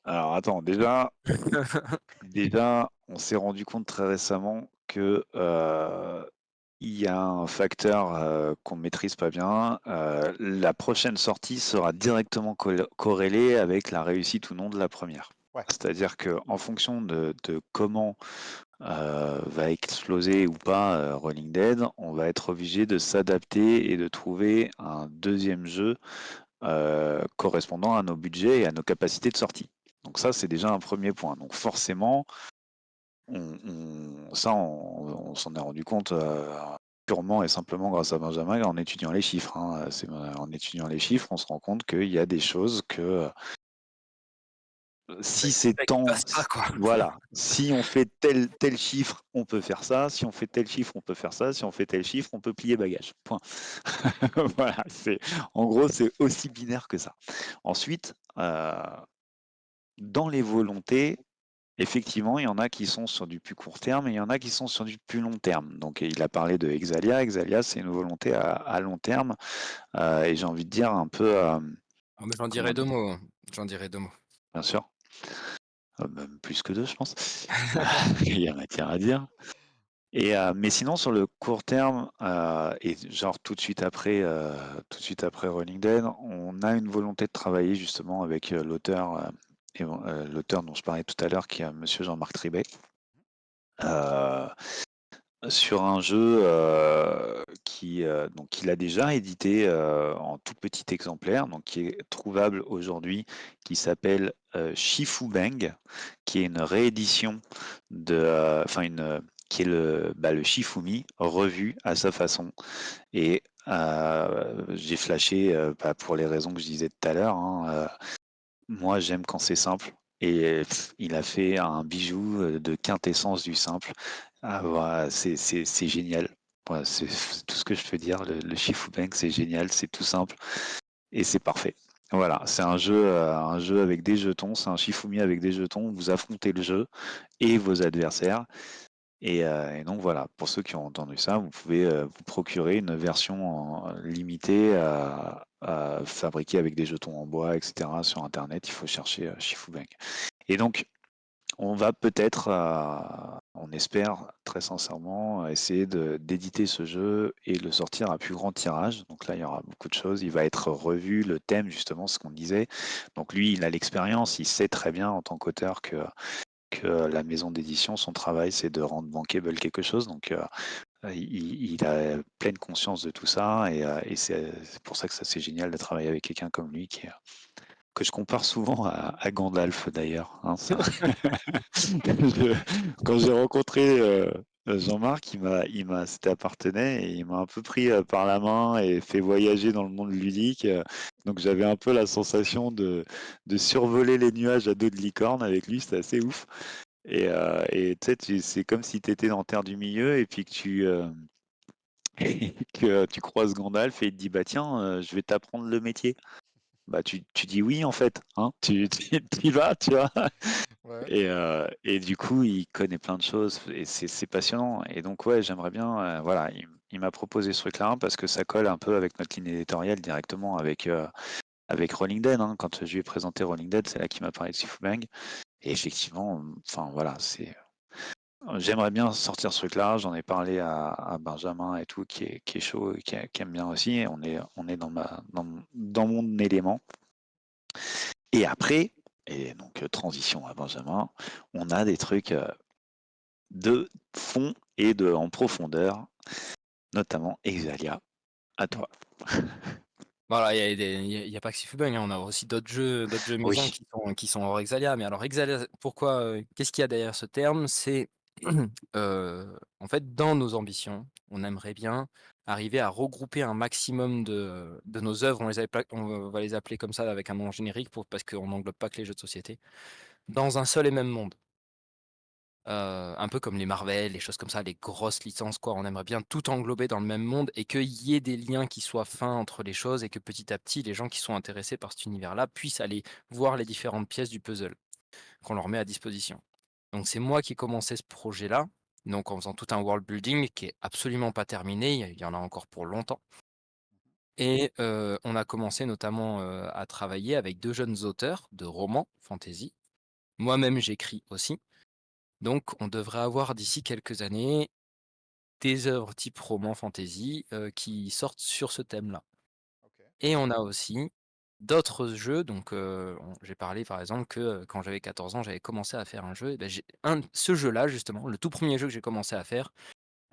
alors, attends, déjà, on s'est rendu compte très récemment que il y a un facteur qu'on ne maîtrise pas bien. La prochaine sortie sera directement corrélée avec la réussite ou non de la première. Ouais. C'est-à-dire qu'en fonction de comment va exploser ou pas Rolling Dead, on va être obligé de s'adapter et de trouver un deuxième jeu correspondant à nos budgets et à nos capacités de sortie. Donc ça, c'est déjà un premier point. Donc forcément, on s'en est rendu compte purement et simplement grâce à Benjamin en étudiant les chiffres, hein. En étudiant les chiffres, on se rend compte qu'il y a des choses Si Avec c'est qui tant, passe pas, quoi. voilà, si on fait tel chiffre, on peut faire ça. Si on fait tel chiffre, on peut faire ça. Si on fait tel chiffre, on peut plier bagage. Point. Voilà, en gros, c'est aussi binaire que ça. Ensuite, dans les volontés, effectivement, il y en a qui sont sur du plus court terme et il y en a qui sont sur du plus long terme. Donc, il a parlé de Exalia. Exalia, c'est une volonté à long terme et j'ai envie de dire un peu, Ah mais j'en comment dirais 2 dire, mots, j'en dirais 2 mots. bien sûr, même plus que deux, je pense. Il y a matière à dire. Et mais sinon sur le court terme, et genre tout de suite après Rolling Dead, on a une volonté de travailler justement avec, l'auteur dont je parlais tout à l'heure qui est monsieur Jean-Marc Tribet, heu, sur un jeu, donc qu'il a déjà édité, en tout petit exemplaire, donc qui est trouvable aujourd'hui, qui s'appelle, Shifu Bang, qui est une réédition de, enfin qui est le Shifumi revu à sa façon et j'ai flashé, pour les raisons que je disais tout à l'heure, hein, moi j'aime quand c'est simple et il a fait un bijou, de quintessence du simple. Ah voilà, c'est génial. Voilà, c'est tout ce que je peux dire. Le Shifu Bang, c'est génial, c'est tout simple et c'est parfait. Voilà, c'est un jeu avec des jetons, c'est un Shifumi avec des jetons, vous affrontez le jeu et vos adversaires et donc voilà, pour ceux qui ont entendu ça, vous pouvez, vous procurer une version limitée fabriquée avec des jetons en bois, et cetera, sur internet. Il faut chercher, Shifubeng et donc on va peut-être, on espère très sincèrement essayer d'éditer ce jeu et le sortir à plus grand tirage. Donc là, il y aura beaucoup de choses. Il va être revu, le thème justement, ce qu'on disait. Donc lui, il a l'expérience, il sait très bien en tant qu'auteur que la maison d'édition, son travail, c'est de rendre bankable quelque chose. Donc, il a pleine conscience de tout ça et c'est pour ça que ça c'est génial de travailler avec quelqu'un comme lui que je compare souvent à Gandalf d'ailleurs, hein, ça. Quand j'ai rencontré Jean-Marc, c'était à Parthenay et il m'a un peu pris par la main et fait voyager dans le monde ludique. Donc j'avais un peu la sensation de survoler les nuages à dos de licorne avec lui, c'était assez ouf. Et tu sais, c'est comme si tu étais dans Terre du Milieu et puis que tu croises Gandalf et il te dit bah tiens, je vais t'apprendre le métier. Bah tu dis oui en fait, hein, tu y vas, tu vois. Ouais. Et du coup, il connaît plein de choses et c'est passionnant. Et donc ouais, j'aimerais bien, voilà, il m'a proposé ce truc-là parce que ça colle un peu avec notre ligne éditoriale directement avec Rolling Dead, hein. Quand je lui ai présenté Rolling Dead, c'est là qu'il m'a parlé de Sifu Bang. Et effectivement, enfin voilà, j'aimerais bien sortir ce truc-là. J'en ai parlé à Benjamin et tout, qui est chaud, et qui aime bien aussi. Et on est dans mon élément. Et après, et donc transition à Benjamin, on a des trucs de fond et en profondeur, notamment Exalia. À Mmh. toi. Voilà, il y a pas que Sifubeng, hein, on a aussi d'autres jeux maison Oui. qui sont hors Exalia. Mais alors Exalia, pourquoi, qu'est-ce qu'il y a derrière ce terme? C'est, en fait, dans nos ambitions, on aimerait bien arriver à regrouper un maximum de nos œuvres. On va les appeler comme ça avec un nom générique parce qu'on n'englobe pas que les jeux de société, dans un seul et même monde. Un peu comme les Marvel, les choses comme ça, les grosses licences quoi. On aimerait bien tout englober dans le même monde et qu'il y ait des liens qui soient fins entre les choses et que petit à petit, les gens qui sont intéressés par cet univers-là puissent aller voir les différentes pièces du puzzle qu'on leur met à disposition. Donc c'est moi qui ai commencé ce projet-là, donc en faisant tout un world building qui est absolument pas terminé, il y en a encore pour longtemps et on a commencé notamment, à travailler avec 2 jeunes auteurs de romans fantasy. Moi-même j'écris aussi, donc on devrait avoir d'ici quelques années des œuvres type roman fantasy, qui sortent sur ce thème-là Ok. et on a aussi d'autres jeux donc j'ai parlé par exemple que, quand j'avais 14 ans, j'avais commencé à faire un jeu et bah, ce jeu-là justement, le tout premier jeu que j'ai commencé à faire,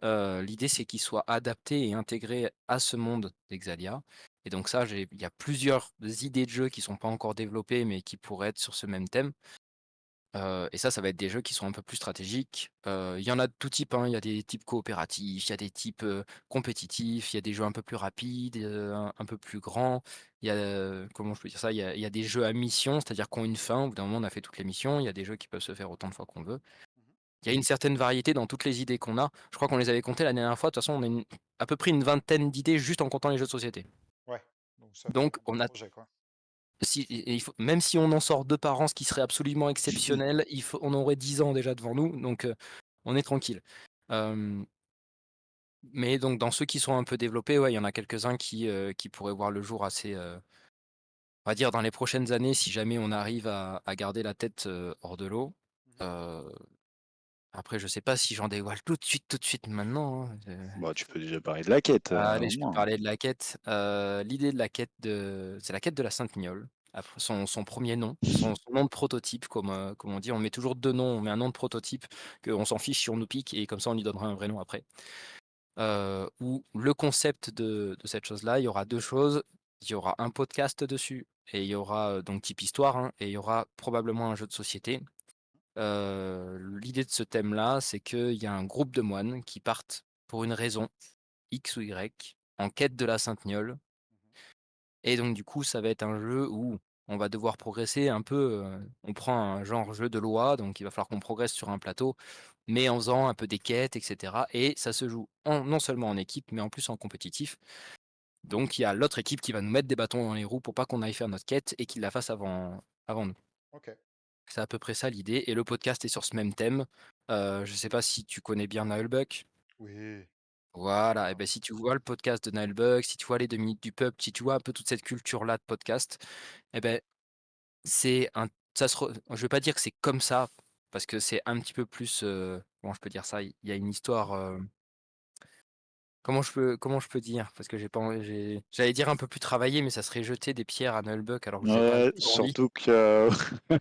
l'idée c'est qu'il soit adapté et intégré à ce monde d'Exalia et donc ça il y a plusieurs idées de jeux qui sont pas encore développées mais qui pourraient être sur ce même thème Et ça va être des jeux qui sont un peu plus stratégiques. Il y en a de tout type, hein. Il y a des types coopératifs, il y a des types, compétitifs, il y a des jeux un peu plus rapides, un peu plus grands. Il y a, comment je peux dire ça? Il y a des jeux à mission, c'est-à-dire qui ont une fin. Au bout d'un moment, on a fait toutes les missions. Il y a des jeux qui peuvent se faire autant de fois qu'on veut. Mmh. Il y a une certaine variété dans toutes les idées qu'on a. Je crois qu'on les avait comptées la dernière fois. De toute façon, on a à peu près une vingtaine d'idées juste en comptant les jeux de société. Ouais, donc ça fait Donc un beau on a projet, quoi. si et il faut même si on en sort 2 par an, ce qui serait absolument exceptionnel, on aurait 10 ans déjà devant nous, donc on est tranquille. Hem, mais donc dans ceux qui sont un peu développés, ouais, il y en a quelques-uns qui pourraient voir le jour assez, on va dire dans les prochaines années, si jamais on arrive à garder la tête, hors de l'eau. Mmh. Heu, après je sais pas si j'en dévoile tout de suite maintenant, hein, Bah, tu peux déjà parler de la quête, allez, au je peux moins. parler de la quête. L'idée de la quête c'est la quête de la Sainte Niole. Après son 1er nom, son nom de prototype comme on dit. On met toujours 2 noms, on met un nom de prototype qu'on s'en fiche si on nous pique et comme ça on lui donnera un vrai nom après. Où le concept de cette chose-là, il y aura 2 choses. Il y aura un podcast dessus et il y aura, donc type histoire, hein, et il y aura probablement un jeu de société. L'idée de ce thème-là, c'est qu'il y a un groupe de moines qui partent pour une raison X ou Y, en quête de la Sainte Niole. Mmh. Et donc du coup, ça va être un jeu où on va devoir progresser un peu, on prend un genre jeu de loi, donc il va falloir qu'on progresse sur un plateau, mais en faisant un peu des quêtes et cetera, et ça se joue non seulement en équipe, mais en plus en compétitif. Donc il y a l'autre équipe qui va nous mettre des bâtons dans les roues pour pas qu'on aille faire notre quête et qu'ils la fassent avant nous. OK. C'est à peu près ça l'idée et le podcast est sur ce même thème. Je sais pas si tu connais bien Nullbuck? Oui, très Voilà, et bien. ben si tu vois le podcast de Nile Buck, si tu vois les 2 minutes du peuple, si tu vois un peu toute cette culture-là de podcast, et ben c'est un ça se re je vais pas dire que c'est comme ça, parce que c'est un petit peu plus, comment je peux dire ça? Il y a une histoire, comment je peux dire? Parce que j'ai pas envie j'allais dire un peu plus travaillé, mais ça serait jeter des pierres à Nullbuck alors que j'ai pas du Ouais, tout envie. surtout que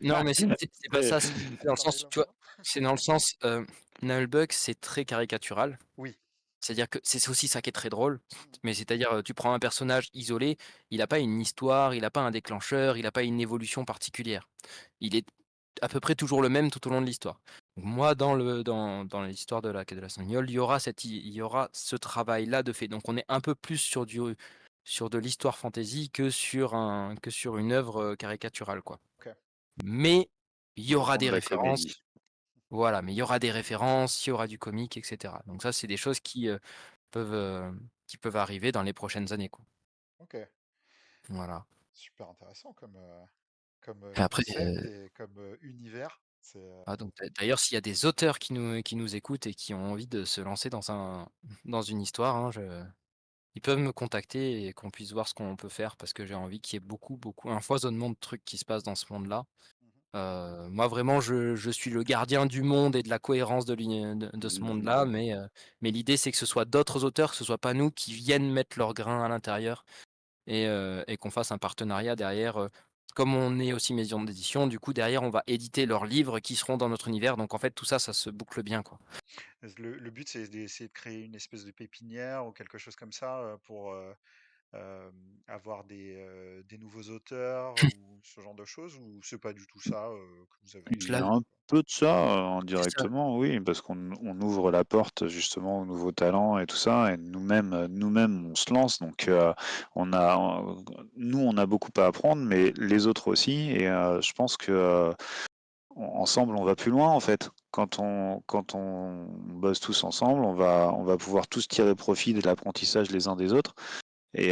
Non, mais c'est pas après ça, c'est dans le Pareil sens, là tu vois? moi. C'est dans le sens, Nullbuck, c'est très caricatural. Oui. C'est-à-dire que c'est aussi ça qui est très drôle, Mmh. mais c'est-à-dire, tu prends un personnage isolé, il a pas une histoire, il a pas un déclencheur, il a pas une évolution particulière. Il est à peu près toujours le même tout au long de l'histoire. Donc moi, dans l'histoire de la quête de la Saint-Niol, il y aura ce travail-là de fait. Donc on est un peu plus sur de l'histoire fantasy que sur une œuvre, caricaturale, quoi. OK. Mais il y aura purement des de la références, comédie. voilà, mais il y aura des références, il y aura du comique et cetera. Donc ça, c'est des choses peuvent, qui peuvent arriver dans les prochaines années, quoi. OK. Voilà. Super intéressant comme, Et après, concept et comme, univers. C'est, donc d'ailleurs, s'il y a des auteurs qui nous écoutent et qui ont envie de se lancer dans une histoire, hein, ils peuvent me contacter et qu'on puisse voir ce qu'on peut faire parce que j'ai envie qu'il y ait beaucoup un foisonnement de trucs qui se passent dans ce monde-là. mmh. Moi vraiment je suis le gardien du monde et de la cohérence de ce monde-là, mais l'idée c'est que ce soit d'autres auteurs, que ce soit pas nous qui viennent mettre leur grain à l'intérieur. Et qu'on fasse un partenariat derrière, comme on est aussi maison d'édition, du coup derrière on va éditer leurs livres qui seront dans notre univers, donc en fait tout ça, ça se boucle bien, quoi. Le but, c'est d'essayer de créer une espèce de pépinière ou quelque chose comme ça, pour, avoir des nouveaux auteurs ou ce genre de choses? Ou c'est pas du tout ça, que vous avez Il envie Je y de a l'avais un faire, quoi? peu de ça, C'est ça. indirectement, oui, parce qu'on ouvre la porte justement aux nouveaux talents et tout ça, et nous-mêmes on se lance, donc on a, nous on a beaucoup à apprendre, mais les autres aussi, et je pense que ensemble on va plus loin en fait. Quand on bosse tous ensemble, on va pouvoir tous tirer profit de l'apprentissage les uns des autres. Et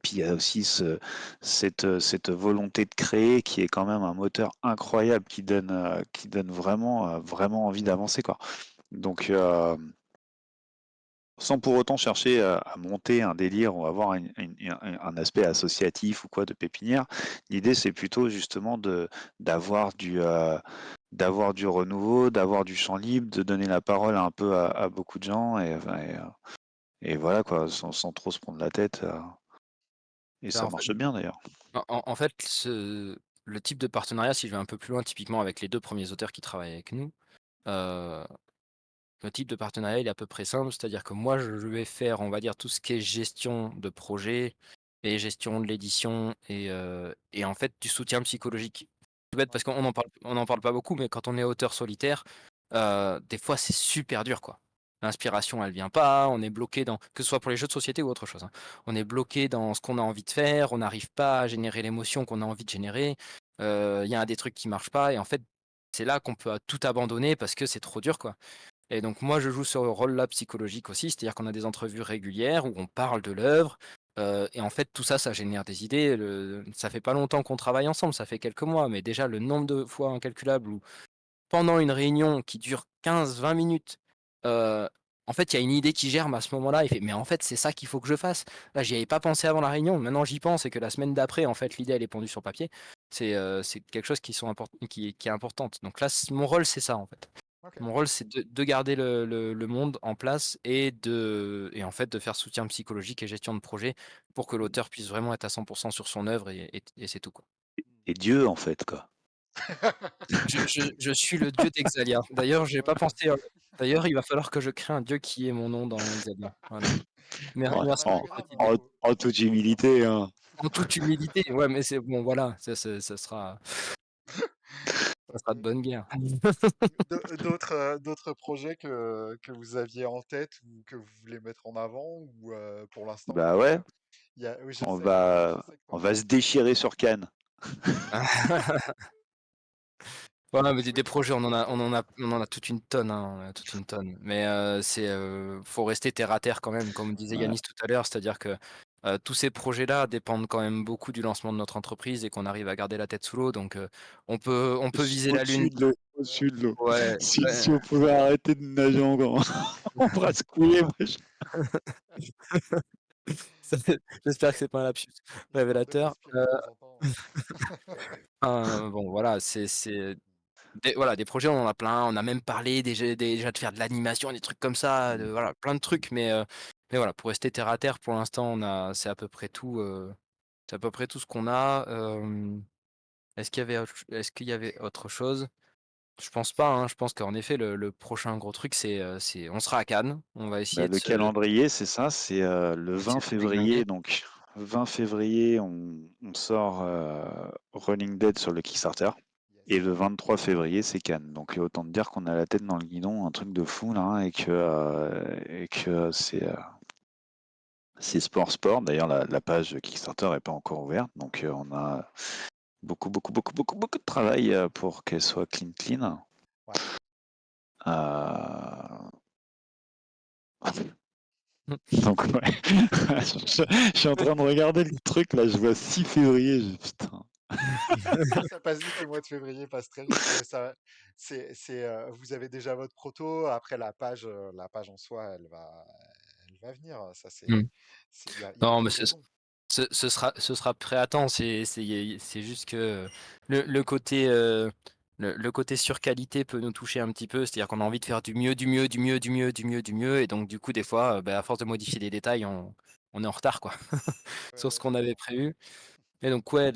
puis il y a aussi cette volonté de créer qui est quand même un moteur incroyable qui donne vraiment envie d'avancer, quoi. Donc, sans pour autant chercher à monter un délire ou avoir un aspect associatif ou quoi de pépinière, l'idée c'est plutôt justement d'avoir du renouveau, d'avoir du champ libre, de donner la parole un peu à beaucoup de gens, et voilà quoi, sans trop se prendre la tête. Et Bah, ça marche bien d'ailleurs. en fait, le type de partenariat, si je vais un peu plus loin, typiquement avec les 2 premiers auteurs qui travaillent avec nous, heu, le type de partenariat, il est à peu près simple. C'est-à-dire que moi, je vais faire, on va dire, tout ce qui est gestion de projet et gestion de l'édition et en fait, du soutien psychologique. tout bête parce OK. qu'on en parle pas beaucoup, mais quand on est auteur solitaire, des fois c'est super dur, quoi. L'inspiration, elle vient pas, on est bloqué dans que ce soit pour les jeux de société ou autre chose, hein. On est bloqué dans ce qu'on a envie de faire, on n'arrive pas à générer l'émotion qu'on a envie de générer. Il y a des trucs qui marchent pas et en fait, c'est là qu'on peut tout abandonner parce que c'est trop dur, quoi. Et donc moi, je joue ce rôle-là psychologique aussi, c'est-à-dire qu'on a des entrevues régulières où on parle de l'œuvre, et en fait tout ça, ça génère des idées. Ça fait pas longtemps qu'on travaille ensemble, ça fait quelques mois, mais déjà le nombre de fois incalculable où pendant une réunion qui dure 15-20 minutes, heu, en fait, il y a une idée qui germe à ce moment-là. Il fait: «Mais en fait, c'est ça qu'il faut que je fasse. Là, j'y avais pas pensé avant la réunion, maintenant j'y pense» et que la semaine d'après, en fait, l'idée elle est pondue sur papier. C'est quelque chose qui est importante. Donc là, mon rôle, c'est ça, en fait. OK. Mon rôle, c'est de garder le monde en place et en fait, de faire soutien psychologique et gestion de projet pour que l'auteur puisse vraiment être à 100 sur son œuvre et c'est tout, quoi. Et Dieu, en fait, quoi. Je suis le dieu d'Exalia. D'ailleurs, j'ai pas OK. pensé, d'ailleurs, il va falloir que je crée un dieu qui ait mon nom dans Exalia. Voilà. Ouais, Ouais, bah, Merci pas en, pour grave, cette idée. en toute humilité, hein. En toute humilité, ouais, mais c'est bon, voilà, ça sera de Heu, bonne guerre. d'autres projets que vous aviez en tête ou que vous voulez mettre en avant ou pour l'instant, Bah ouais, oui, on je va, sais que tu on en as va un se projet en déchirer tête. sur Cannes. Voilà, mais Je des vais projets, on en a toute une tonne, hein, on en a toute une tonne. Mais, faut rester terre à terre quand même, comme disait Ouais. Yanis tout à l'heure, c'est-à-dire que, tous ces projets-là dépendent quand même beaucoup du lancement de notre entreprise et qu'on arrive à garder la tête sous l'eau, donc, on peut viser la lune. Au-dessus de l'eau, au-dessus de l'eau. Ouais, Si ouais. on pouvait arrêter de nager encore, on pourra se couler. Ça J'espère que c'est pas un lapsus histoire de révélateur. respirer de temps en temps. Bon voilà, c'est des projets, on en a plein, on a même parlé déjà de faire de l'animation, des trucs comme ça, voilà, plein de trucs, mais voilà, pour rester terre à terre, pour l'instant, c'est à peu près tout, ce qu'on a. Est-ce qu'il y avait autre chose? Je pense pas, hein, je pense qu'en effet, le prochain gros truc, c'est on sera à Cannes, on va Bah, essayer de le se calendrier, c'est ça, c'est le 20 essayer de se déglinguer. février. Donc, 20 février, on sort Running Dead sur le Kickstarter. Et Yes. le 23 février, c'est Cannes. Donc, autant te dire qu'on a la tête dans le guidon, un truc de fou là, hein, et que c'est sport. D'ailleurs, la page Kickstarter n'est pas encore ouverte. Donc, on a beaucoup, beaucoup, beaucoup, beaucoup, beaucoup de travail pour qu'elle soit clean. Ouais. Euh, Mmh. Donc, ouais. Je suis en train de regarder le truc là, je vois 6 février. Putain. Ça passe vite, le mois de février passe très vite. Non, mais ça, vous avez déjà votre proto. Après, la page en soi, elle va venir. Ça, Mmh. y a Non, pas mais de raison. ce sera prêt à temps. C'est juste que le côté, le côté surqualité peut nous toucher un petit peu. C'est-à-dire qu'on a envie de faire du mieux, du mieux, du mieux, du mieux, du mieux, du mieux et donc du coup, des fois, bah, à force de modifier les détails, on est en retard, quoi, Ouais, sur ce ouais, qu'on avait clairement. prévu et donc ouais,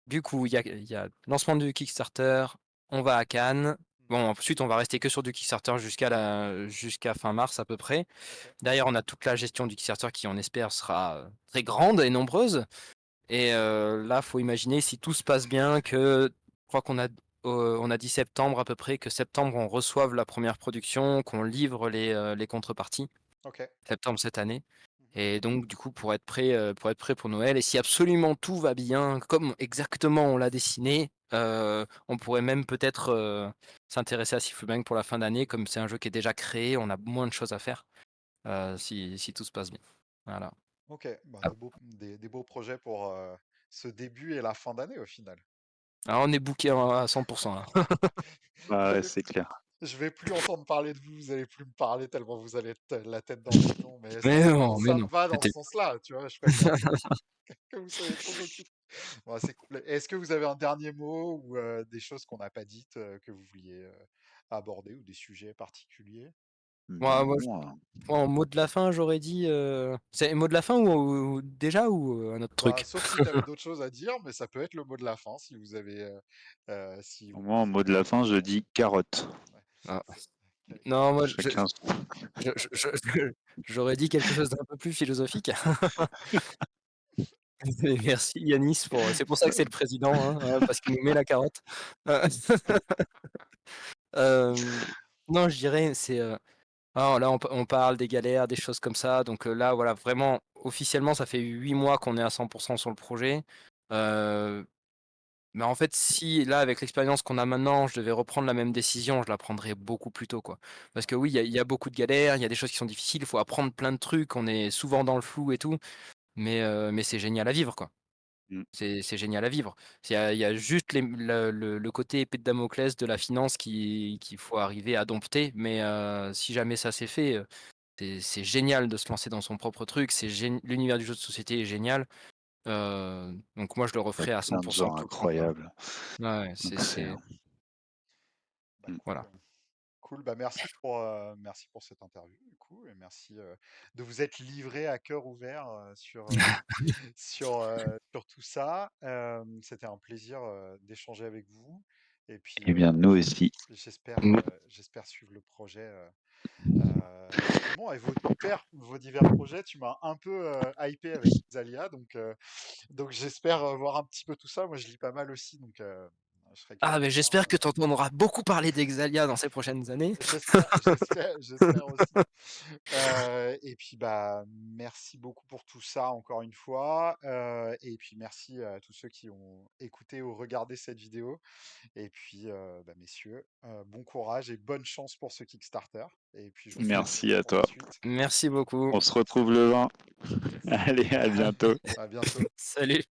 du coup, il y a lancement du Kickstarter, on va à Cannes. Mhm. Bon, ensuite, on va rester que sur du Kickstarter jusqu'à fin mars à peu près. Ok. Derrière, on a toute la gestion du Kickstarter qui, on espère, sera, très grande et nombreuse et là, faut imaginer si tout se passe bien que je crois on a dit septembre à peu près, que septembre, on reçoive la première production, qu'on livre les contreparties. Ok. Septembre cette année Mhm. et donc du coup, pour être prêt pour Noël et si absolument tout va bien, comme exactement on l'a dessiné, on pourrait même peut-être, s'intéresser à Cypherpunk pour la fin d'année. Comme c'est un jeu qui est déjà créé, on a moins de choses à faire, si tout se passe bien. Voilà. Ok. Bah, Ah, des beaux projets pour ce début et la fin d'année au final. alors on est booké à 100 là. Ah Je ouais, vais c'est plus, clair. je vais plus entendre parler de vous. Vous allez plus me parler tellement vous allez être la tête dans le guidon. Mais Mais non, mais ça me non, va dans ce c'était sens-là. Tu vois, je préfère que vous soyez trop occupé. Bon, c'est cool. Est-ce que vous avez un dernier mot ou des choses qu'on n'a pas dites que vous vouliez aborder ou des sujets particuliers? moi, Non, en mot de la fin, j'aurais dit, c'est mot de la fin ou déjà ou, un autre Bah, truc? sauf si tu avais d'autres choses à dire, mais ça peut être le mot de la fin si vous avez, si moi, en vous mot avez de la envie fin, je de. dis carotte. Ouais. Ah, C'est- non, moi, Chacun. je j'aurais dit quelque chose d'un peu plus philosophique. Et merci Yanis c'est pour ça que c'est le président, hein, parce qu'il nous met la carotte. Heu, non, je dirais, là, on parle des galères, des choses comme ça, donc là, voilà, vraiment, officiellement, ça fait 8 mois qu'on est à 100 sur le projet. Heu, mais en fait, si là, avec l'expérience qu'on a maintenant, je devais reprendre la même décision, je la prendrais beaucoup plus tôt, quoi. Parce que oui, il y a beaucoup de galères, il y a des choses qui sont difficiles, il faut apprendre plein de trucs, on est souvent dans le flou et tout, mais c'est génial à vivre, quoi. Mmh. C'est génial à vivre. Il y a juste le côté épée de Damoclès de la finance qu'il faut arriver à dompter, mais si jamais ça s'est fait, c'est génial de se lancer dans son propre truc, l'univers du jeu de société est génial, donc moi je le Il y a referai à plein de 100 gens tout le temps, quoi. incroyables. Ouais, ouais, Donc c'est Bah mmh. cool. voilà. Cool, bah merci pour cette interview du coup, et merci de vous être livré à cœur ouvert sur tout ça. C'était un plaisir d'échanger avec vous. Et puis Eh bien, nous aussi. Mmh. j'espère suivre le projet rapidement. Et vos divers projets, tu m'as un peu hypé avec Zalia, donc j'espère voir un petit peu tout ça. Moi, je lis pas mal aussi, donc je serais curieux Ah, de beh, voir. j'espère que tu entendras beaucoup parler d'Exalia dans ces prochaines années. J'espère aussi. Et puis bah merci beaucoup pour tout ça encore une fois. Et puis merci à tous ceux qui ont écouté ou regardé cette vidéo. Et puis bah, messieurs, bon courage et bonne chance pour ce Kickstarter. Et puis je vous souhaite Merci à pour la toi. suite. Merci beaucoup. On se retrouve le 20. Allez, à bientôt. À bientôt. Salut.